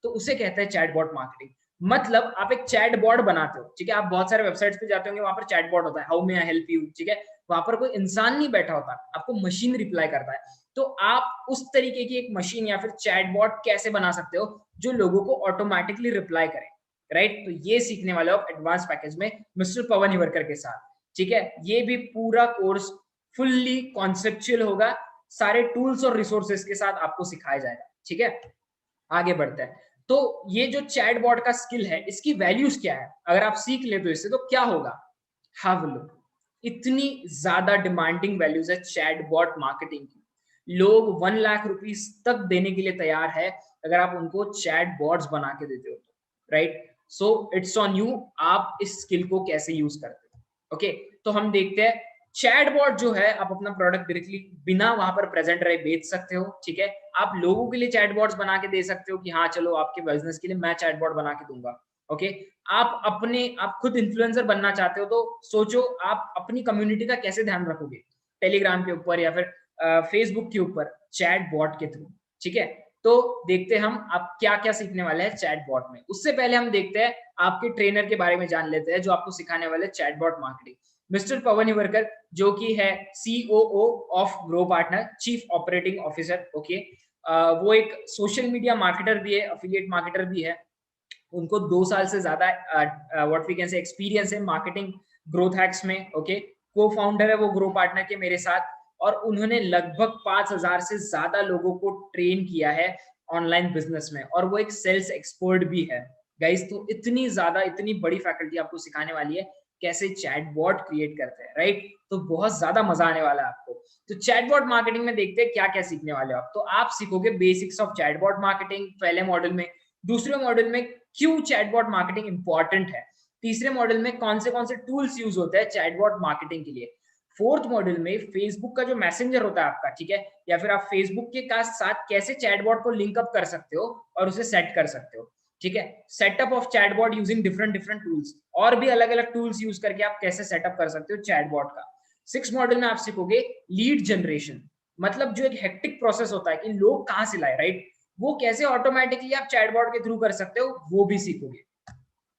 तो उसे कहते हैं चैटबॉट मार्केटिंग। मतलब आप एक चैटबॉट बनाते हो, ठीक है, आप बहुत सारे वेबसाइट्स पे जाते होंगे, वहां पर चैटबॉट होता है, how may I help you, ठीक है, वहां पर कोई इंसान नहीं बैठा होता, आपको मशीन रिप्लाई करता है। तो आप उस तरीके की एक मशीन या फिर चैटबॉट कैसे बना सकते हो जो लोगों को ऑटोमेटिकली रिप्लाई करे, राइट? तो ये सीखने वाले हो एडवांस पैकेज में मिस्टर पवन हिवरकर के साथ, ठीक है। ये भी पूरा कोर्स फुल्ली कॉन्सेप्चुअल होगा, सारे टूल्स और रिसोर्सेज के साथ आपको सिखाया जाएगा, ठीक है। आगे बढ़ते हैं। तो ये जो चैटबॉट का स्किल है, इसकी वैल्यूज क्या है? अगर आप सीख ले तो इससे तो क्या होगा? Have a look. इतनी ज्यादा डिमांडिंग वैल्यूज है चैटबॉट मार्केटिंग की। लोग 1 लाख रुपीस तक देने के लिए तैयार है अगर आप उनको चैटबॉट्स बना के देते हो तो, right? So it's on you, आप इस स्किल को कैसे यूज करते हो। ओके, तो हम देखते हैं चैटबॉट जो है, आप अपना प्रोडक्ट डायरेक्टली बिना वहां पर प्रेजेंट रहे बेच सकते हो, ठीक है। आप लोगों के लिए चैटबॉट्स बना के दे सकते हो कि हाँ चलो आपके बिजनेस के लिए मैं चैटबॉट बना के दूंगा, ओके। आप खुद इन्फ्लुएंसर बनना चाहते हो तो सोचो आप अपनी कम्युनिटी का कैसे ध्यान रखोगे, टेलीग्राम के ऊपर या फिर फेसबुक के ऊपर चैटबॉट के थ्रू, ठीक है। तो देखते हैं हम आप क्या क्या सीखने वाले हैं चैटबॉट में। उससे पहले हम देखते हैं आपके ट्रेनर के बारे में जान लेते हैं जो आपको सिखाने वाले चैटबॉट मार्केटिंग, मिस्टर पवन हिवरकर, जो कि है COO of grow partner, chief operating officer, okay. वो एक सोशल मीडिया मार्केटर भी है, अफिलिएट मार्केटर भी है। उनको 2 साल से ज्यादा what we can say experience है मार्केटिंग ग्रोथ हैक्स में, ओके। को फाउंडर है वो ग्रो पार्टनर के मेरे साथ, और उन्होंने लगभग 5000 से ज्यादा लोगों को ट्रेन किया है ऑनलाइन बिजनेस में, और वो एक सेल्स एक्सपर्ट भी है गाइस। तो इतनी ज्यादा, इतनी बड़ी फैकल्टी आपको सिखाने वाली है कैसे चैटबॉट क्रिएट करते हैं, राइट? तो बहुत ज्यादा मजा आने वाला है आपको। तो चैटबॉट मार्केटिंग में देखते हैं क्या क्या सीखने वाले हो आप। तो आप सीखोगे बेसिक्स ऑफ चैटबॉट मार्केटिंग पहले मॉड्यूल में, दूसरे मॉड्यूल में क्यों चैटबॉट मार्केटिंग इंपॉर्टेंट है, तीसरे मॉड्यूल में कौन से टूल्स यूज होते हैं चैटबॉट मार्केटिंग के लिए, फोर्थ मॉड्यूल में फेसबुक का जो मैसेंजर होता है आपका, ठीक है, या फिर आप फेसबुक के साथ कैसे चैटबॉट को लिंकअप कर सकते हो और उसे सेट कर सकते हो, ठीक है। Setup of chatbot using different different tools, और भी अलग अलग टूल्स यूज करके आप कैसे सेटअप कर सकते हो चैटबॉट का। 6 मॉड्यूल में आप सीखोगे लीड जनरेशन, मतलब जो एक हेक्टिक प्रोसेस होता है कि लोग कहां से लाए, राइट, वो कैसे ऑटोमेटिकली आप चैटबॉट के थ्रू कर सकते हो, वो भी सीखोगे,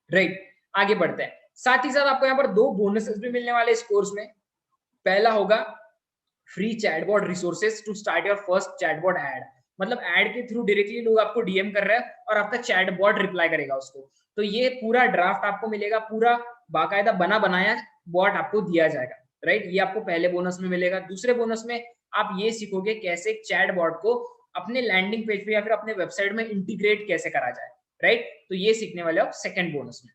राइट। आगे बढ़ते हैं। साथ ही साथ आपको यहाँ पर 2 बोनसेस भी मिलने वाले इस कोर्स में। पहला होगा free chatbot resources to start your first chatbot ad, मतलब एड के थ्रू डायरेक्टली लोग आपको डीएम कर रहे हैं और आपका चैटबॉट रिप्लाई करेगा उसको। तो ये पूरा ड्राफ्ट आपको मिलेगा, पूरा बाकायदा बना बनाया बॉट आपको दिया जाएगा, राइट। ये आपको पहले बोनस में मिलेगा। दूसरे बोनस में आप ये सीखोगे कैसे चैटबॉट को अपने लैंडिंग पेज पे या फिर अपने वेबसाइट में इंटीग्रेट कैसे करा जाए, राइट। तो ये सीखने वाले आप सेकंड बोनस में।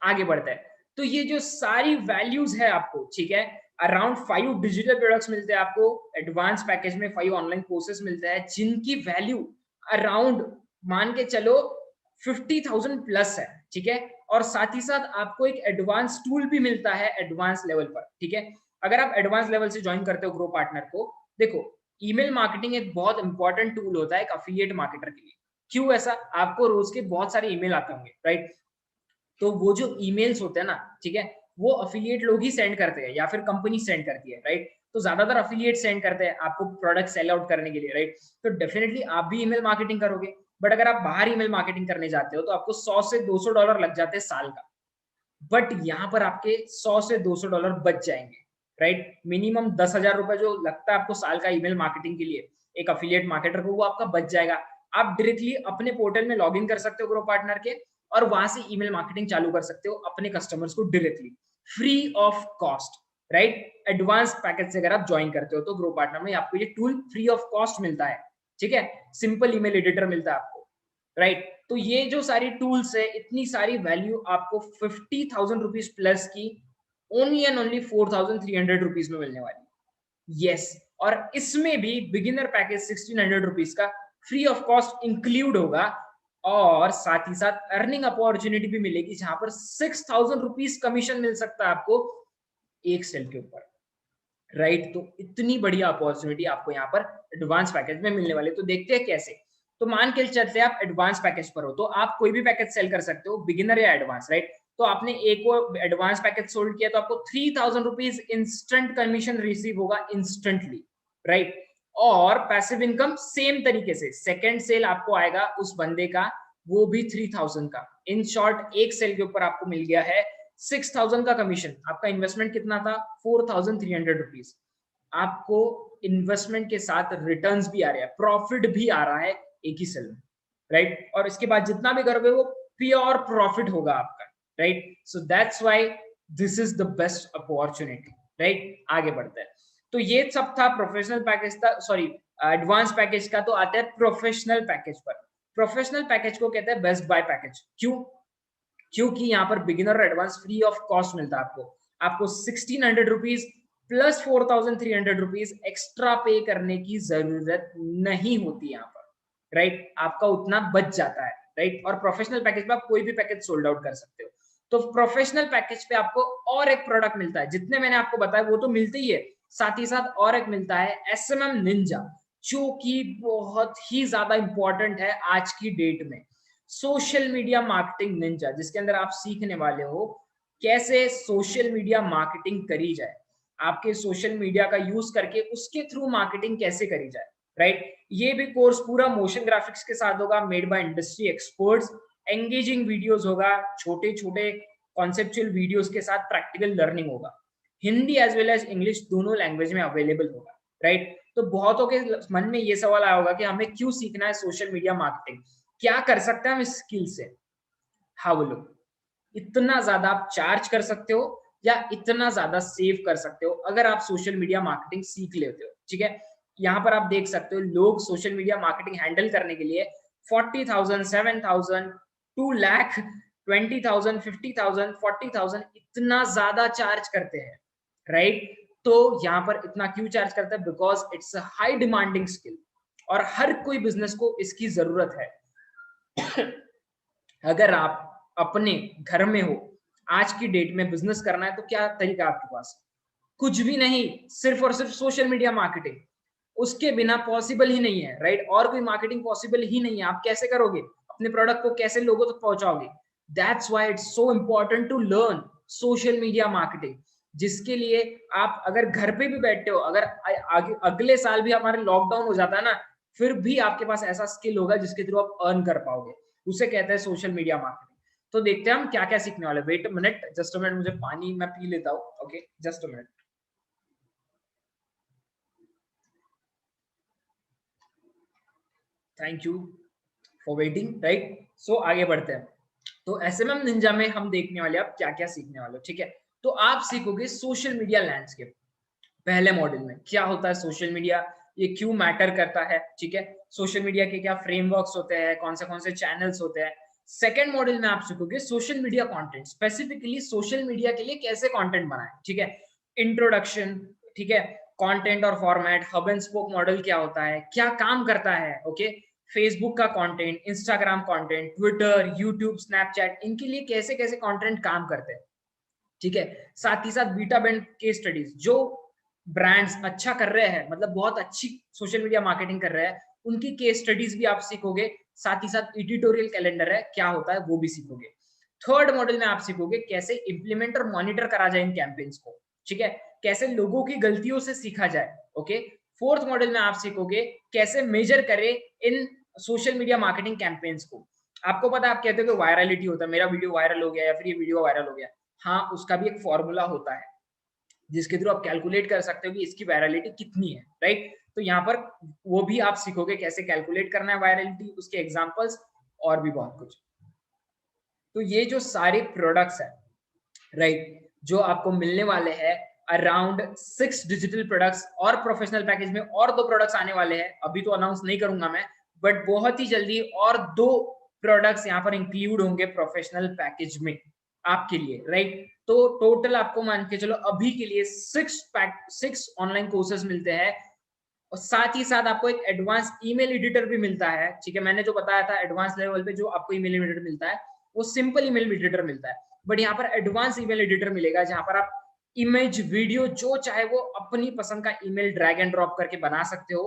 आगे बढ़ते हैं। तो ये जो सारी वैल्यूज है आपको, ठीक है, अराउंड 5 डिजिटल प्रोडक्ट्स मिलते हैं आपको एडवांस पैकेज में, 5 ऑनलाइन कोर्सेज मिलते हैं जिनकी वैल्यू अराउंड मान के चलो 50,000 प्लस है, ठीक है। और साथ ही साथ आपको एक एडवांस टूल भी मिलता है एडवांस लेवल पर, ठीक है। अगर आप एडवांस लेवल से ज्वाइन करते हो ग्रो पार्टनर को, देखो ईमेल मार्केटिंग एक बहुत इंपॉर्टेंट टूल होता है एक अफिलिएट मार्केटर के लिए। क्यों ऐसा? आपको रोज के बहुत सारे ईमेल आते होंगे, राइट। तो वो जो ईमेल्स होते हैं ना, ठीक है, वो अफिलिएट लोग ही सेंड करते हैं या फिर कंपनी सेंड करती है, राइट। तो ज्यादातर अफिलिएट सेंड करते हैं आपको प्रोडक्ट सेल आउट करने के लिए, राइट। तो डेफिनेटली आप भी ईमेल मार्केटिंग करोगे, बट अगर आप बाहर ईमेल मार्केटिंग करने जाते हो तो आपको 100 से 200 डॉलर लग जाते हैं साल का, बट यहाँ पर आपके 100 से 200 डॉलर बच जाएंगे, राइट। मिनिमम 10,000 रुपए जो लगता है आपको साल का ईमेल मार्केटिंग के लिए एक अफिलिएट मार्केटर को, वो आपका बच जाएगा। आप डायरेक्टली अपने पोर्टल में लॉग इन कर सकते हो ग्रो पार्टनर के, और वहां से ईमेल मार्केटिंग चालू कर सकते हो अपने कस्टमर्स को directly free of cost, right. Advance package से अगर आप ज्वाइन करते हो तो ग्रो पार्टनर में आपको ये टूल फ्री ऑफ कॉस्ट मिलता है, ठीक है। सिंपल ईमेल एडिटर मिलता है आपको, राइट। तो ये जो सारी टूल्स है, इतनी सारी वैल्यू आपको 50,000 रुपीज प्लस की ओनली एंड ओनली 4,300 रुपीज में मिलने वाली, यस। और इसमें भी बिगिनर पैकेज 1,600 रुपीज का फ्री ऑफ कॉस्ट इंक्लूड होगा, और साथ ही साथ अर्निंग अपॉर्चुनिटी भी मिलेगी जहां पर 6,000 रुपीज कमीशन मिल सकता है आपको एक सेल के ऊपर, राइट। तो इतनी बढ़िया अपॉर्चुनिटी आपको यहाँ पर एडवांस पैकेज में मिलने वाली। तो देखते हैं कैसे। तो मान के चलते आप एडवांस पैकेज पर हो, तो आप कोई भी पैकेज सेल कर सकते हो, बिगिनर या एडवांस, राइट। तो आपने एक वो एडवांस पैकेज सोल्ड किया तो आपको 3000 रुपीज इंस्टेंट कमीशन रिसीव होगा इंस्टेंटली, राइट। और पैसिव इनकम सेम तरीके से सेकंड सेल आपको आएगा उस बंदे का, वो भी 3000 का। इन शॉर्ट एक सेल के ऊपर आपको मिल गया है 6000 का कमीशन। आपका इन्वेस्टमेंट कितना था? 4300 रुपीज। आपको इन्वेस्टमेंट के साथ रिटर्न्स भी आ रहे हैं, प्रॉफिट भी आ रहा है एक ही सेल में, राइट। और इसके बाद जितना भी करोगे वो प्योर प्रॉफिट होगा आपका, right. So that's why this is the best opportunity, right. आगे बढ़ते हैं। तो ये सब था प्रोफेशनल पैकेज था, सॉरी एडवांस पैकेज का। तो आते हैं प्रोफेशनल पैकेज पर। प्रोफेशनल पैकेज को कहते हैं बेस्ट बाय पैकेज। क्यों? क्योंकि यहाँ पर बिगिनर और एडवांस फ्री ऑफ कॉस्ट मिलता है आपको 1600 रुपीज प्लस 4300 रुपीज एक्स्ट्रा पे करने की जरूरत नहीं होती यहाँ पर, राइट। आपका उतना बच जाता है, राइट। और प्रोफेशनल पैकेज में आप कोई भी पैकेज सोल्ड आउट कर सकते हो। तो प्रोफेशनल पैकेज पे आपको और एक प्रोडक्ट मिलता है, जितने मैंने आपको बताया वो तो मिलते ही है, साथ ही साथ और एक मिलता है SMM निंजा, जो कि बहुत ही ज्यादा इंपॉर्टेंट है आज की डेट में। सोशल मीडिया मार्केटिंग निंजा, जिसके अंदर आप सीखने वाले हो कैसे सोशल मीडिया मार्केटिंग करी जाए, आपके सोशल मीडिया का यूज करके उसके थ्रू मार्केटिंग कैसे करी जाए, राइट। ये भी कोर्स पूरा मोशन ग्राफिक्स के साथ होगा, made by industry experts. Engaging videos होगा, छोटे छोटे कॉन्सेप्चुअल वीडियोस के साथ प्रैक्टिकल लर्निंग होगा। Hindi as well as English दोनों लैंग्वेज में अवेलेबल होगा, राइट। तो बहुतों के मन में ये सवाल आया होगा कि हमें क्यों सीखना है सोशल मीडिया मार्केटिंग, क्या कर सकते हैं हम इस स्किल से। हाँ बोलो, इतना ज्यादा आप चार्ज कर सकते हो या इतना ज्यादा सेव कर सकते हो अगर आप सोशल मीडिया मार्केटिंग सीख लेते हो, ठीक है। यहाँ पर आप देख सकते हो लोग सोशल मीडिया मार्केटिंग हैंडल करने के लिए 40,000, 7,000, 2 लाख, 20,000, 50,000, 40,000 इतना ज्यादा चार्ज करते हैं, राइट। तो यहाँ पर इतना क्यों चार्ज करते हैं? Because it's a high demanding skill और हर कोई बिजनेस को इसकी जरूरत है। अगर आप अपने घर में हो, आज की डेट में बिजनेस करना है तो क्या तरीका आपके पास? कुछ भी नहीं, सिर्फ और सिर्फ सोशल मीडिया मार्केटिंग। उसके बिना पॉसिबल ही नहीं है, राइट। और कोई मार्केटिंग पॉसिबल ही नहीं है। आप कैसे करोगे? अपने प्रोडक्ट को कैसे लोगों तक पहुंचाओगे? That's why it's so important to learn social media marketing, जिसके लिए आप अगर घर पे भी बैठे हो, अगर आगे अगले साल भी हमारे लॉकडाउन हो जाता है ना, फिर भी आपके पास ऐसा स्किल होगा जिसके थ्रू आप अर्न कर पाओगे। उसे कहते हैं सोशल मीडिया मार्केटिंग। तो देखते हैं हम क्या क्या सीखने वाले। Wait a minute, just a minute, मुझे पानी मैं पी लेता हूँ। Okay, just a minute. Thank you for waiting, right. So आगे बढ़ते हैं। तो SMM निंजा में हम देखने वाले आप क्या क्या सीखने वाले हो, ठीक है। तो आप सीखोगे सोशल मीडिया लैंडस्केप। पहले मॉड्यूल में क्या होता है सोशल मीडिया, ये क्यों मैटर करता है, ठीक है। सोशल मीडिया के क्या फ्रेमवर्क्स होते हैं, कौन से चैनल्स होते हैं। सेकेंड मॉड्यूल में आप सीखोगे social media content, specifically social media के लिए कैसे कंटेंट बनाएं, ठीक है। इंट्रोडक्शन, ठीक है। कंटेंट और format, hub and spoke model क्या होता है, क्या काम करता है, ओके। फेसबुक का content, Instagram content, Twitter, YouTube, Snapchat, इनके लिए कैसे कैसे कंटेंट काम करते हैं, ठीक है। साथ ही साथ बीटा बैंड केस स्टडीज, जो ब्रांड्स अच्छा कर रहे हैं, मतलब बहुत अच्छी सोशल मीडिया मार्केटिंग कर रहे हैं, उनकी केस स्टडीज भी आप सीखोगे। साथ ही साथ एडिटोरियल कैलेंडर है, क्या होता है वो भी सीखोगे। थर्ड मॉडल में आप सीखोगे कैसे इंप्लीमेंट और मॉनिटर करा जाए इन कैंपेन्स को, ठीक है। कैसे लोगों की गलतियों से सीखा जाए, ओके। फोर्थ मॉडल में आप सीखोगे कैसे मेजर करें इन सोशल मीडिया मार्केटिंग कैंपेन्स को। आपको पता है, आप कहते हो कि वायरलिटी होता है, मेरा वीडियो वायरल हो गया या फिर ये वीडियो वायरल हो गया। हाँ, उसका भी एक फॉर्मूला होता है जिसके थ्रू आप कैलकुलेट कर सकते हो कि इसकी वायरलिटी कितनी है, राइट। तो यहाँ पर वो भी आप सीखोगे कैसे कैलकुलेट करना है वायरलिटी, उसके एग्जांपल्स और भी बहुत कुछ। तो ये जो सारे प्रोडक्ट्स है, राइट, जो आपको मिलने वाले हैं अराउंड 6 डिजिटल प्रोडक्ट्स, और प्रोफेशनल पैकेज में और 2 प्रोडक्ट्स आने वाले हैं, अभी तो अनाउंस नहीं करूंगा मैं, बट बहुत ही जल्दी और 2 प्रोडक्ट्स यहाँ पर इंक्लूड होंगे प्रोफेशनल पैकेज में आपके लिए, राइट। तो टोटल आपको मान के चलो अभी के लिए 6 ऑनलाइन कोर्सेज मिलते हैं, और साथ ही साथ आपको एक एडवांस ईमेल एडिटर भी मिलता है, ठीक है। मैंने जो बताया था एडवांस लेवल पे जो आपको ईमेल एडिटर मिलता है वो सिंपल ईमेल एडिटर मिलता है, बट यहाँ पर एडवांस ईमेल एडिटर मिलेगा जहां पर आप इमेज, वीडियो जो चाहे वो अपनी पसंद का ईमेल ड्रैग एंड ड्रॉप करके बना सकते हो।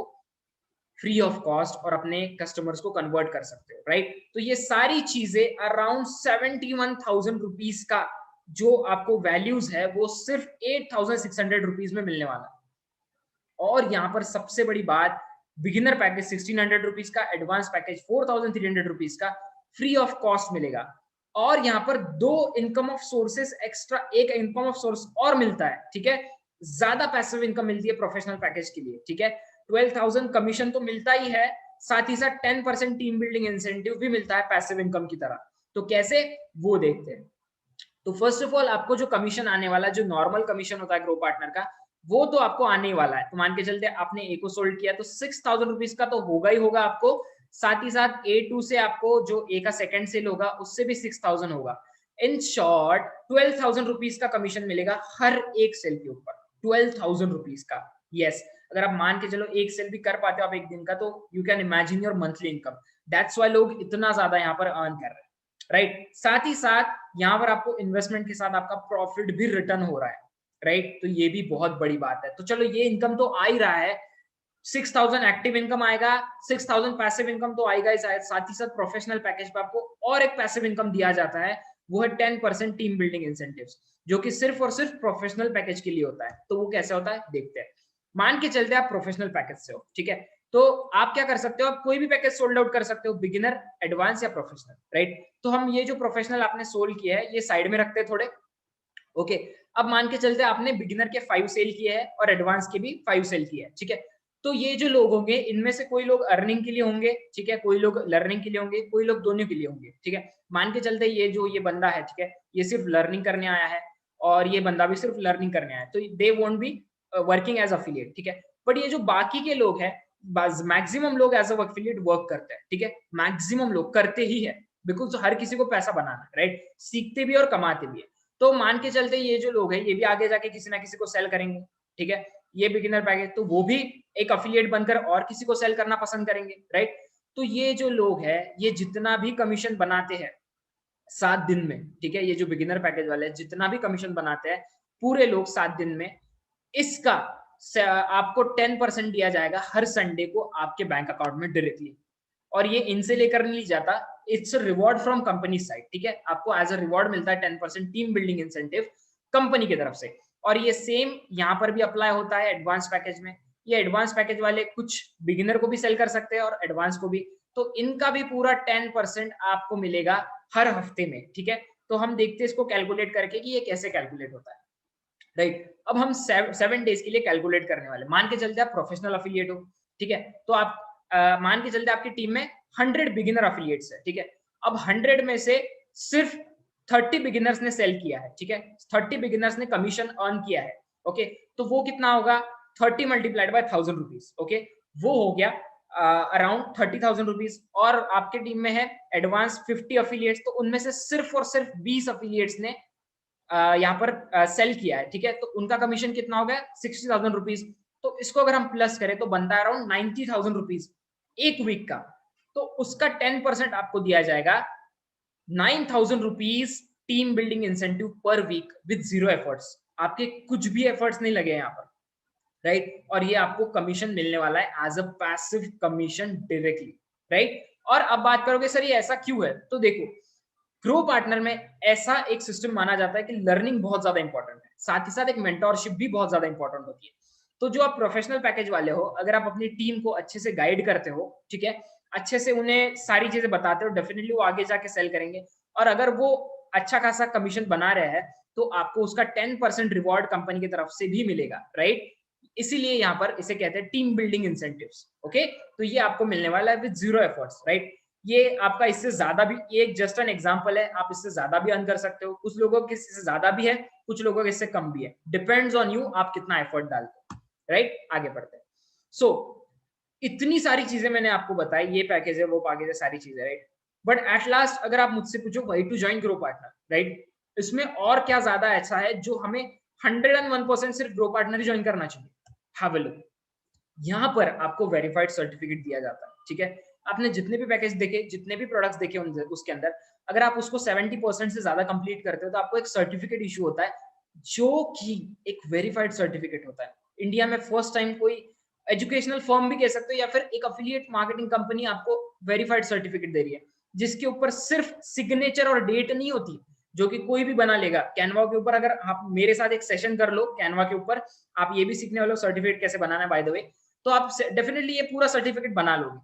फ्री ऑफ कॉस्ट और अपने कस्टमर्स को कन्वर्ट कर सकते हो, राइट। तो ये सारी चीजें अराउंड 71,000 रुपीज का जो आपको वैल्यूज है वो सिर्फ 8,600 रुपीज में मिलने वाला। और यहाँ पर सबसे बड़ी बात, बिगिनर पैकेज 1600 रुपीज का, एडवांस पैकेज 4,300 रुपीज का फ्री ऑफ कॉस्ट मिलेगा। और यहाँ पर दो इनकम ऑफ सोर्सेस एक्स्ट्रा, एक इनकम ऑफ सोर्स और मिलता है, ठीक है। ज्यादा पैसिव इनकम मिलती है प्रोफेशनल पैकेज के लिए, ठीक है। 12,000 कमीशन तो मिलता ही है, साथ ही साथ 10% टीम बिल्डिंग इंसेंटिव भी मिलता है पैसिव इनकम की तरह। तो कैसे, वो देखते हैं। तो फर्स्ट ऑफ ऑल आपको जो कमीशन आने वाला, जो नॉर्मल कमीशन होता है ग्रो पार्टनर का, वो तो आपको आने ही वाला है। तो मान के चलते आपने ए को सोल्ड किया तो 6,000 रुपीज का तो होगा ही होगा आपको, साथ ही साथ A2 से आपको जो ए का सेकंड सेल होगा उससे भी 6,000 होगा। इन शॉर्ट 12,000 रुपीज का कमीशन मिलेगा हर एक सेल के ऊपर, 12,000 रुपीज का। यस, अगर आप मान के चलो एक सेल भी कर पाते हो आप एक दिन का, तो you can imagine your monthly income. That's why लोग इतना ज्यादा यहाँ पर अर्न कर रहे हैं, राइट। साथ ही साथ यहाँ पर आपको इन्वेस्टमेंट के साथ आपका प्रॉफिट भी रिटर्न हो रहा है, राइट। तो ये भी बहुत बड़ी बात है। तो चलो ये इनकम तो आ ही रहा है, 6,000 एक्टिव इनकम आएगा, 6,000 पैसिव इनकम तो आएगा ही, साथ ही साथ प्रोफेशनल पैकेज पे आपको और एक पैसिव इनकम दिया जाता है, वो है 10% टीम बिल्डिंग इंसेंटिव्स, जो कि सिर्फ और सिर्फ प्रोफेशनल पैकेज के लिए होता है। तो वो कैसे होता है देखते हैं। मान के चलते आप प्रोफेशनल पैकेज से हो, ठीक है, तो आप क्या कर सकते हो, आप कोई भी पैकेज सोल्ड आउट कर सकते हो, बिगिनर, एडवांस या प्रोफेशनल, राइट। तो हम ये जो प्रोफेशनल आपने सोल्ड किया है ये साइड में रखते हैं थोड़े, ओके। अब मान के चलते आपने बिगिनर के 5 सेल किए हैं और एडवांस के भी 5 सेल किए हैं, ठीक है। तो ये जो लोग होंगे इनमें से कोई लोग अर्निंग के लिए होंगे, ठीक है, कोई लोग लर्निंग के लिए होंगे, कोई लोग दोनों के लिए होंगे, ठीक है। मान के चलते ये बंदा है, ठीक है, ये सिर्फ लर्निंग करने आया है और ये बंदा भी सिर्फ लर्निंग करने आया है, तो they won't be working as affiliate, ठीक है। बट ये जो बाकी के लोग हैं, मैक्सिमम लोग एज अफिलिएट वर्क करते हैं, ठीक है, मैक्सिमम लोग करते ही है, बिकॉज हर किसी को पैसा बनाना है, राइट, सीखते भी और कमाते भी है। तो मान के चलते ये जो लोग हैं ये भी आगे जाके किसी ना किसी को सेल करेंगे, ठीक है, ये बिगिनर पैकेज, तो वो भी एक अफिलिएट बनकर और किसी को सेल करना पसंद करेंगे, राइट। तो ये जो लोग हैं ये जितना भी कमीशन बनाते हैं 7 दिन में, ठीक है, ये जो बिगिनर पैकेज वाले हैं जितना भी कमीशन बनाते हैं पूरे लोग 7 दिन में, इसका आपको 10% दिया जाएगा हर संडे को आपके बैंक अकाउंट में डायरेक्टली। और ये इनसे लेकर नहीं जाता, it's reward from company side, ठीक है, आपको एज अ रिवॉर्ड मिलता है 10% टीम बिल्डिंग इंसेंटिव कंपनी की तरफ से। और ये सेम यहाँ पर भी अप्लाई होता है एडवांस पैकेज में। ये एडवांस पैकेज वाले कुछ बिगिनर को भी सेल कर सकते हैं और एडवांस को भी, तो इनका भी पूरा 10% आपको मिलेगा हर हफ्ते में, ठीक है। तो हम देखते हैं इसको कैलकुलेट करके कि ये कैसे कैलकुलेट होता है, राइट। अब हम 7 डेज के लिए कैलकुलेट करने वाले। मान के चलते आप प्रोफेशनल अफिलिएट हो, ठीक है, तो आप मान के चलते आपकी टीम में 100 बिगिनर अफिलिएट्स है, ठीक है। अब 100 में से सिर्फ 30 बिगिनर्स ने सेल किया है, ठीक है, 30 बिगिनर्स ने कमीशन अर्न किया है, ओके। तो वो कितना होगा, 30 मल्टीप्लाइड बाय 1,000 रुपीज, ओके, वो हो गया अराउंड 30,000 रुपीज। और आपके टीम में है एडवांस 50 अफिलिएट्स, तो उनमें से सिर्फ और सिर्फ 20 अफिलिएट्स ने यहाँ पर सेल किया है, ठीक है, तो उनका कमीशन कितना हो गया 60,000 रुपीज। तो इसको अगर हम प्लस करें तो बनता है अराउंड 90,000 रुपीज एक वीक का। तो उसका 10% आपको दिया जाएगा 9,000 rupees team building incentive per week with 0 efforts. आपके कुछ भी एफर्ट्स नहीं लगे यहाँ पर, राइट। और ये आपको कमीशन मिलने वाला है as a passive commission directly, right. और अब बात करोगे सर ये ऐसा क्यों है, तो देखो ग्रो पार्टनर में ऐसा एक सिस्टम माना जाता है कि लर्निंग बहुत ज्यादा इंपॉर्टेंट है, साथ ही साथ एक मेंटोरशिप भी बहुत ज्यादा इंपॉर्टेंट होती है। तो जो आप प्रोफेशनल पैकेज वाले हो, अगर आप अपनी टीम को अच्छे से गाइड करते हो, ठीक है, अच्छे से उन्हें सारी चीजें बताते हो, डेफिनेटली वो आगे जाके सेल करेंगे। और अगर वो अच्छा खासा कमीशन बना रहे हैं तो आपको उसका 10% रिवॉर्ड कंपनी की तरफ से भी मिलेगा, राइट। इसीलिए यहाँ पर इसे कहते हैं टीम बिल्डिंग इंसेंटिव्स, ओके। तो ये आपको मिलने वाला है विद 0 एफर्ट्स, राइट। ये आपका इससे ज्यादा भी, एक जस्ट एन एग्जांपल है, आप इससे ज्यादा भी अर्न कर सकते हो, कुछ लोगों के इससे ज्यादा भी है, कुछ लोगों के इससे कम भी है, डिपेंड्स ऑन यू आप कितना एफर्ट डालते हो, राइट। आगे बढ़ते हैं। सो इतनी सारी चीजें मैंने आपको बताई, ये पैकेज है वो पैकेज है, सारी चीजें, राइट। बट एट लास्ट अगर आप मुझसे पूछो why to join Grow Partner, right, इसमें और क्या ज्यादा ऐसा है जो हमें 101% सिर्फ ग्रो पार्टनर ही ज्वाइन करना चाहिए। हैव अ लुक, यहाँ पर आपको वेरीफाइड सर्टिफिकेट दिया जाता है, ठीक है। आपने जितने भी पैकेज देखे, जितने भी प्रोडक्ट्स देखे उसके अंदर अगर आप उसको 70% से ज्यादा कंप्लीट करते हो तो आपको एक सर्टिफिकेट इशू होता है जो कि एक वेरीफाइड सर्टिफिकेट होता है। इंडिया में फर्स्ट टाइम कोई एजुकेशनल फर्म भी कह सकते हो, या फिर एक अफिलिएट मार्केटिंग कंपनी आपको वेरीफाइड सर्टिफिकेट दे रही है, जिसके ऊपर सिर्फ सिग्नेचर और डेट नहीं होती, जो कि कोई भी बना लेगा। कैनवा के ऊपर अगर आप मेरे साथ एक सेशन कर लो कैनवा के ऊपर, आप ये भी सीखने वाले हो सर्टिफिकेट कैसे बनाना है बाय द वे, तो आप डेफिनेटली ये पूरा सर्टिफिकेट बना लोगे।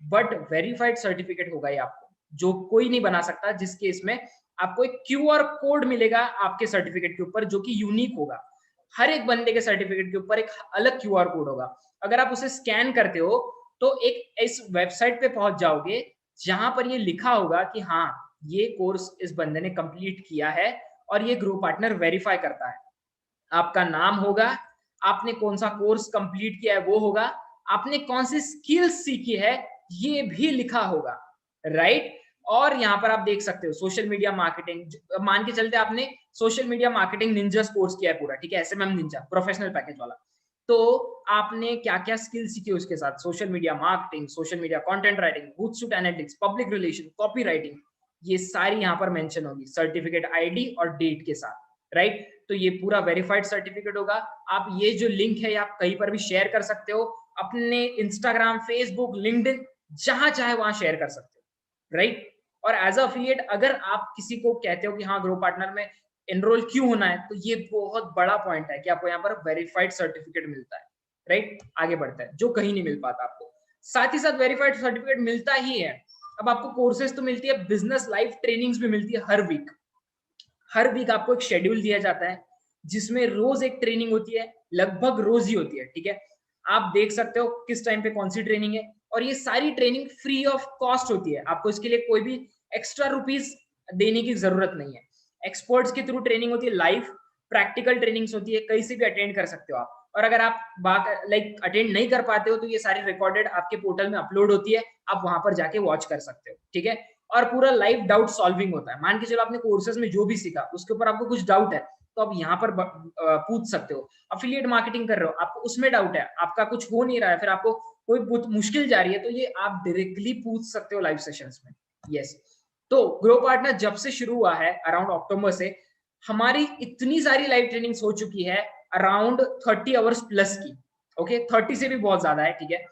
बट वेरीफाइड सर्टिफिकेट होगा ये आपको, जो कोई नहीं बना सकता, जिसके इसमें आपको एक क्यूआर कोड मिलेगा आपके सर्टिफिकेट के ऊपर, जो कि यूनिक होगा। हर एक बंदे के सर्टिफिकेट के ऊपर एक अलग क्यूआर कोड होगा। अगर आप उसे स्कैन करते हो तो एक इस वेबसाइट पे पहुंच जाओगे जहां पर ये लिखा होगा कि हाँ, ये कोर्स इस बंदे ने कंप्लीट किया है और ये ग्रो पार्टनर वेरीफाई करता है। आपका नाम होगा, आपने कौन सा कोर्स कंप्लीट किया है वो होगा, आपने कौन सी स्किल्स सीखी है ये भी लिखा होगा, राइट। और यहाँ पर आप देख सकते हो सोशल मीडिया मार्केटिंग, मान के चलते आपने social media marketing Ninja course किया है पूरा, ठीक है, एसएमएम निंजा प्रोफेशनल पैकेज वाला, तो आपने क्या क्या स्किल सीखी उसके साथ, social media marketing, social media content writing, bootstrap analytics, public relation, copy writing, ये सारी यहाँ पर मेंशन होगी सर्टिफिकेट आईडी और डेट के साथ, राइट। तो ये पूरा वेरीफाइड सर्टिफिकेट होगा। आप ये जो लिंक है आप कहीं पर भी शेयर कर सकते हो, अपने इंस्टाग्राम, फेसबुक, लिंक्डइन, जहां चाहे वहां शेयर कर सकते हो, राइट। और एज अ अफिलिएट अगर आप किसी को कहते हो कि हाँ ग्रो पार्टनर में एनरोल क्यों होना है, तो ये बहुत बड़ा पॉइंट है कि आपको यहाँ पर वेरीफाइड सर्टिफिकेट मिलता है, राइट। आगे बढ़ता है, जो कहीं नहीं मिल पाता आपको। साथ ही साथ वेरीफाइड सर्टिफिकेट मिलता ही है, अब आपको कोर्सेज तो मिलती है, बिजनेस लाइफ ट्रेनिंग्स भी मिलती है हर वीक। हर वीक आपको एक शेड्यूल दिया जाता है जिसमें रोज एक ट्रेनिंग होती है, लगभग रोज ही होती है, ठीक है। आप देख सकते हो किस टाइम पे कौन सी ट्रेनिंग है, और ये सारी ट्रेनिंग फ्री ऑफ कॉस्ट होती है, आपको इसके लिए कोई भी एक्स्ट्रा रुपीज देने की जरूरत नहीं है। एक्सपर्ट्स के थ्रू ट्रेनिंग होती है, लाइव प्रैक्टिकल ट्रेनिंग्स होती है, कहीं से भी अटेंड कर सकते हो आप। और अगर आप अटेंड नहीं कर पाते हो तो ये सारी रिकॉर्डेड आपके पोर्टल में अपलोड होती है, आप वहां पर जाके वॉच कर सकते हो, ठीक है। और पूरा लाइव डाउट सॉल्विंग होता है। मान के चलो आपने कोर्सेज में जो भी सीखा उसके ऊपर आपको कुछ डाउट है, तो आप यहाँ पर पूछ सकते हो। अफिलिएट मार्केटिंग कर रहे हो, आपको उसमें डाउट है, आपका कुछ हो नहीं रहा है, फिर आपको कोई मुश्किल जा रही है, तो ये आप डायरेक्टली पूछ सकते हो लाइव सेशंस में। यस, तो ग्रो पार्टनर जब से शुरू हुआ है अराउंड अक्टूबर से, हमारी इतनी सारी लाइव ट्रेनिंग्स हो चुकी है, अराउंड 30 आवर्स प्लस की, ओके, 30 से भी बहुत ज्यादा है, ठीक है।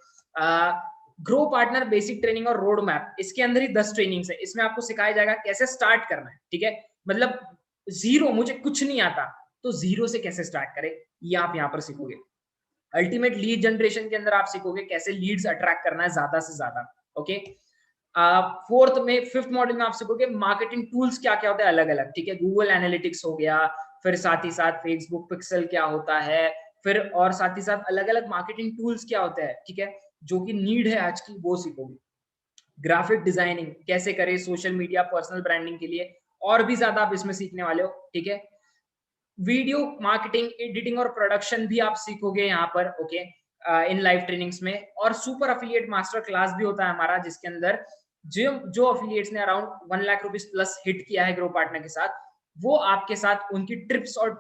ग्रो पार्टनर बेसिक ट्रेनिंग और रोड मैप, इसके अंदर ही 10 ट्रेनिंग्स है, इसमें आपको सिखाया जाएगा कैसे स्टार्ट करना है, ठीक है। मतलब जीरो, मुझे कुछ नहीं आता, तो जीरो से कैसे स्टार्ट करें ये आप यहाँ पर सीखोगे। अल्टीमेट लीड जनरेशन के अंदर आप सीखोगे कैसे लीड्स अट्रैक्ट करना है ज्यादा से ज्यादा, ओके। फिफ्थ मॉड्यूल में आप सीखोगे मार्केटिंग टूल्स क्या क्या होता है अलग अलग, ठीक है। गूगल एनालिटिक्स हो गया, फिर साथ ही साथ फेसबुक पिक्सल क्या होता है, फिर और साथ ही साथ अलग अलग मार्केटिंग टूल्स क्या होता है, ठीक है, जो कि नीड है आज की, वो सीखोगे। ग्राफिक डिजाइनिंग कैसे करें सोशल मीडिया पर्सनल ब्रांडिंग के लिए, और भी ज्यादा आप इसमें सीखने वाले हो, ठीक है। वीडियो मार्केटिंग, एडिटिंग और प्रोडक्शन भी आप सीखोगे यहाँ पर, ओके, इन लाइव ट्रेनिंग्स में। और सुपर अफिलिएट मास्टर क्लास भी होता है हमारा, जिसके अंदर जो अफिलिएट्स ने around 1 lakh rupees plus hit किया है ग्रो पार्टनर के साथ, वो आपके साथ उनकी टिप्स और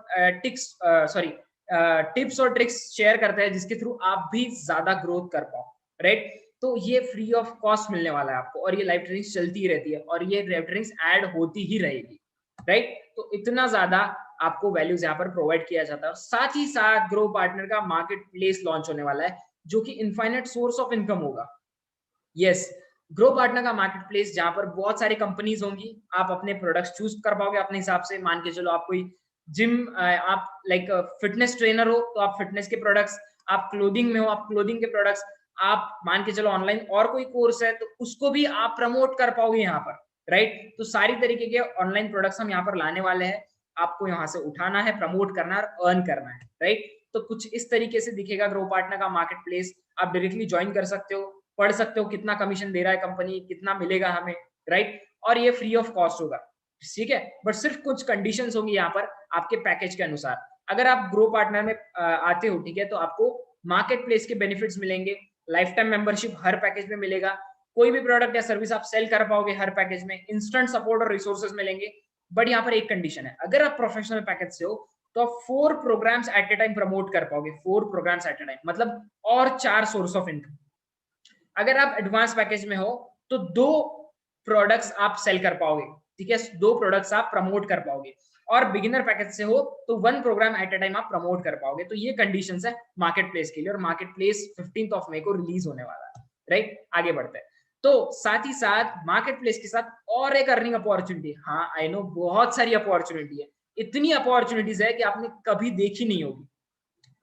ट्रिक्स शेयर करते हैं, जिसके थ्रू आप भी ज्यादा ग्रोथ कर पाओ, राइट। तो ये फ्री ऑफ कॉस्ट मिलने वाला है आपको, और ये लाइव ट्रेनिंग्स चलती ही रहती है, और ये लाइव ट्रेनिंग्स ऐड होती ही रहेगी, राइट। तो इतना ज्यादा आपको वैल्यूज यहाँ पर प्रोवाइड किया जाता है। और साथ ही साथ ग्रो पार्टनर का मार्केट प्लेस लॉन्च होने वाला है, जो कि इनफाइनाइट सोर्स ऑफ इनकम होगा। यस, ग्रो पार्टनर का मार्केट प्लेस जहां पर बहुत सारी कंपनीज होंगी, आप अपने प्रोडक्ट्स चूज कर पाओगे अपने हिसाब से। मान के चलो आप कोई जिम, आप लाइक फिटनेस ट्रेनर हो तो आप फिटनेस के प्रोडक्ट्स, आप क्लोथिंग में हो आप क्लोथिंग के प्रोडक्ट्स, आप मान के चलो ऑनलाइन और कोई कोर्स है तो उसको भी आप प्रमोट कर पाओगे यहाँ पर, राइट। तो सारी तरीके के ऑनलाइन प्रोडक्ट्स हम यहाँ पर लाने वाले हैं, आपको यहाँ से उठाना है, प्रमोट करना है और अर्न करना है, राइट। तो कुछ इस तरीके से दिखेगा ग्रो पार्टनर का मार्केट प्लेस। आप डायरेक्टली ज्वाइन कर सकते हो, पढ़ सकते हो कितना कमीशन दे रहा है कंपनी, कितना मिलेगा हमें, राइट। और ये फ्री ऑफ कॉस्ट होगा, ठीक है। बट सिर्फ कुछ कंडीशंस होंगी यहाँ पर आपके पैकेज के अनुसार। अगर आप ग्रो पार्टनर में आते हो, ठीक है, तो आपको मार्केट प्लेस के बेनिफिट्स मिलेंगे, लाइफ टाइम मेंबरशिप हर पैकेज में मिलेगा, कोई भी प्रोडक्ट या सर्विस आप सेल कर पाओगे हर पैकेज में, इंस्टेंट सपोर्ट और रिसोर्सेज मिलेंगे। बट यहाँ पर एक कंडीशन है, अगर आप प्रोफेशनल पैकेज से हो तो आप 4 programs at a time promote कर पाओगे, 4 प्रोग्राम्स एट ए टाइम, मतलब और 4 सोर्स ऑफ इनकम। अगर आप एडवांस पैकेज में हो तो 2 प्रोडक्ट्स आप सेल कर पाओगे, ठीक है, 2 प्रोडक्ट्स आप प्रमोट कर पाओगे। और बिगिनर पैकेज से हो तो 1 प्रोग्राम एट अ टाइम आप प्रमोट कर पाओगे। तो ये कंडीशंस है मार्केट प्लेस के लिए, और मार्केट प्लेस 15 मई को रिलीज होने वाला है, राइट। आगे बढ़ते हैं। तो साथ ही साथ मार्केट प्लेस के साथ और एक अर्निंग अपॉर्चुनिटी, हाँ आई नो बहुत सारी अपॉर्चुनिटी है, इतनी अपॉर्चुनिटीज है कि आपने कभी देखी नहीं होगी।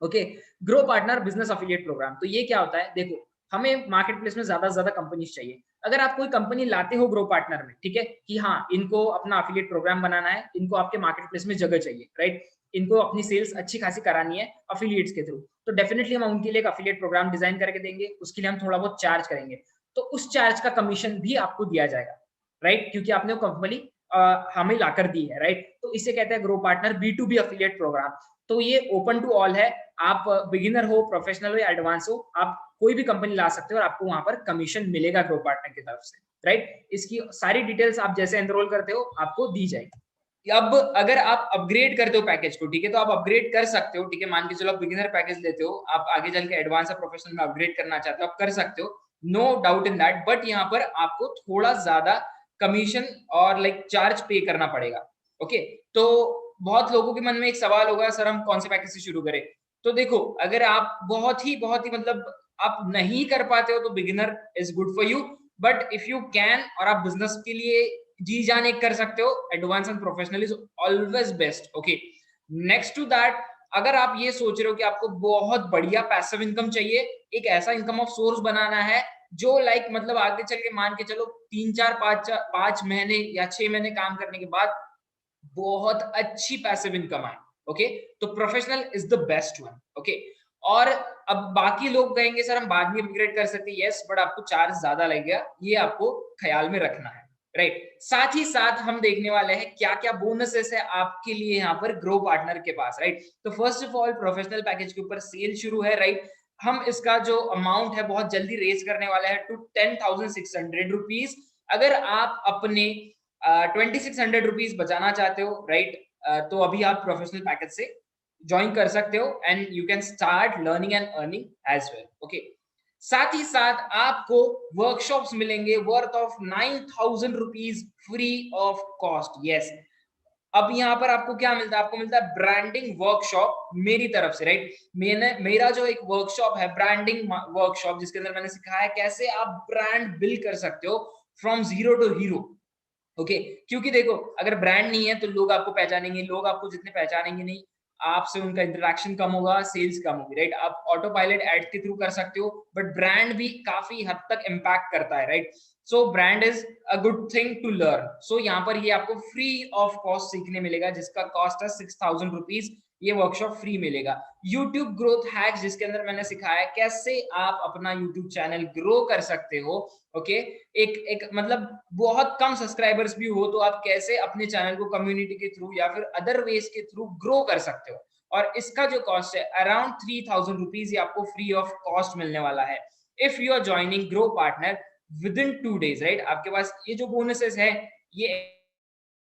Okay, grow partner business affiliate programme. तो ये क्या होता है, देखो हमें मार्केट प्लेस में ज्यादा से ज्यादा कंपनीज चाहिए। अगर आप कोई कंपनी लाते हो ग्रो पार्टनर में, ठीक है, कि हाँ इनको अपना अफिलिएट प्रोग्राम बनाना है, इनको आपके मार्केट प्लेस में जगह चाहिए, राइट, इनको अपनी सेल्स अच्छी खासी करानी है अफिलिएट्स के थ्रू, तो डेफिनेटली हम उनके लिए एक अफिलिएट प्रोग्राम डिजाइन करके देंगे, उसके लिए हम थोड़ा बहुत चार्ज करेंगे, तो उस चार्ज का कमीशन भी आपको दिया जाएगा, राइट, क्योंकि आपने वो कंपनी हमें लाकर दी है, राइट। तो इसे कहते हैं grow partner B2B affiliate programme. तो ये ओपन टू ऑल है, आप बिगिनर हो, प्रोफेशनल हो या एडवांस हो, आप कोई भी कंपनी ला सकते हो और आपको वहां पर कमीशन मिलेगा ग्रो पार्टनर की तरफ से, राइट। इसकी सारी डिटेल्स आप जैसे एनरोल करते हो आपको दी जाएगी। अब अगर आप अपग्रेड करते हो पैकेज को, ठीक है, तो आप अपग्रेड कर सकते हो, ठीक है, मान के चलो आप बिगिनर पैकेज लेते हो, आप आगे चल के एडवांस या प्रोफेशनल में अपग्रेड करना चाहते हो, आप कर सकते हो, no doubt in that, but यहाँ पर आपको थोड़ा ज्यादा कमीशन और लाइक चार्ज पे करना पड़ेगा। ओके, तो बहुत लोगों के मन में एक सवाल होगा, सर हम कौन से पैकेज से शुरू करें। तो देखो, अगर आप बहुत ही मतलब आप नहीं कर पाते हो तो beginner is good for you, but if you can और आप बिजनेस के लिए जी जान एक कर सकते हो, advance and professional is always best. Okay, next to that, अगर आप ये सोच रहे हो कि आपको बहुत बढ़िया पैसिव इनकम चाहिए, एक ऐसा इनकम ऑफ सोर्स बनाना है जो लाइक मतलब आगे चल के मान के चलो 3-4-5 महीने या 6 महीने काम करने के बाद बहुत अच्छी पैसिव इनकम आए, ओके, तो professional is the best one. Okay, और अब बाकी लोग कहेंगे सर हम बाद में अपग्रेड कर सकते हैं, यस, बट आपको चार्ज ज्यादा लगेगा, ये आपको ख्याल में रखना है, राइट। साथ ही साथ हम देखने वाले हैं क्या क्या बोनसेस है आपके लिए यहाँ पर ग्रो पार्टनर के पास, राइट। तो first of all professional package के ऊपर सेल शुरू है, राइट। हम इसका जो अमाउंट है बहुत जल्दी रेज करने वाला है टू 10,600 रुपीज। अगर आप अपने 2600 रुपीज बचाना चाहते हो, राइट, तो अभी आप प्रोफेशनल पैकेज से ज्वाइन कर सकते हो and you can start learning and earning as well. Okay, साथ ही साथ आपको वर्कशॉप्स मिलेंगे worth of 9,000 rupees free of cost. Yes, अब यहाँ पर आपको क्या मिलता है, आपको मिलता है ब्रांडिंग वर्कशॉप मेरी तरफ से, राइट। मेरा जो एक वर्कशॉप है ब्रांडिंग वर्कशॉप, जिसके अंदर मैंने सिखाया है कैसे आप ब्रांड बिल्ड कर सकते हो from zero to hero. Okay, क्योंकि देखो अगर ब्रांड नहीं है तो लोग आपको पहचानेंगे, लोग आपको जितने पहचानेंगे नहीं, आपसे उनका इंटरेक्शन कम होगा, सेल्स कम होगी, राइट। आप ऑटो पायलट एड के थ्रू कर सकते हो, बट ब्रांड भी काफी हद तक इम्पैक्ट करता है, right. So brand is a good thing to learn. So यहाँ पर ये आपको फ्री ऑफ कॉस्ट सीखने मिलेगा, जिसका कॉस्ट है 6,000 रुपीज। ये वर्कशॉप फ्री मिलेगा। यूट्यूब ग्रोथ हैक्स, जिसके अंदर मैंने सिखाया कैसे आप अपना यूट्यूब चैनल ग्रो कर सकते हो। ओके, एक मतलब बहुत कम सब्सक्राइबर्स भी हो तो आप कैसे अपने चैनल को कम्युनिटी के थ्रू या फिर अदर वेज के थ्रू ग्रो कर सकते हो, और इसका जो कॉस्ट है अराउंड 3,000 रुपीज, ये आपको फ्री ऑफ कॉस्ट मिलने वाला है if you are joining Grow Partner with in 2 days, right. आपके पास ये जो बोनसेस है ये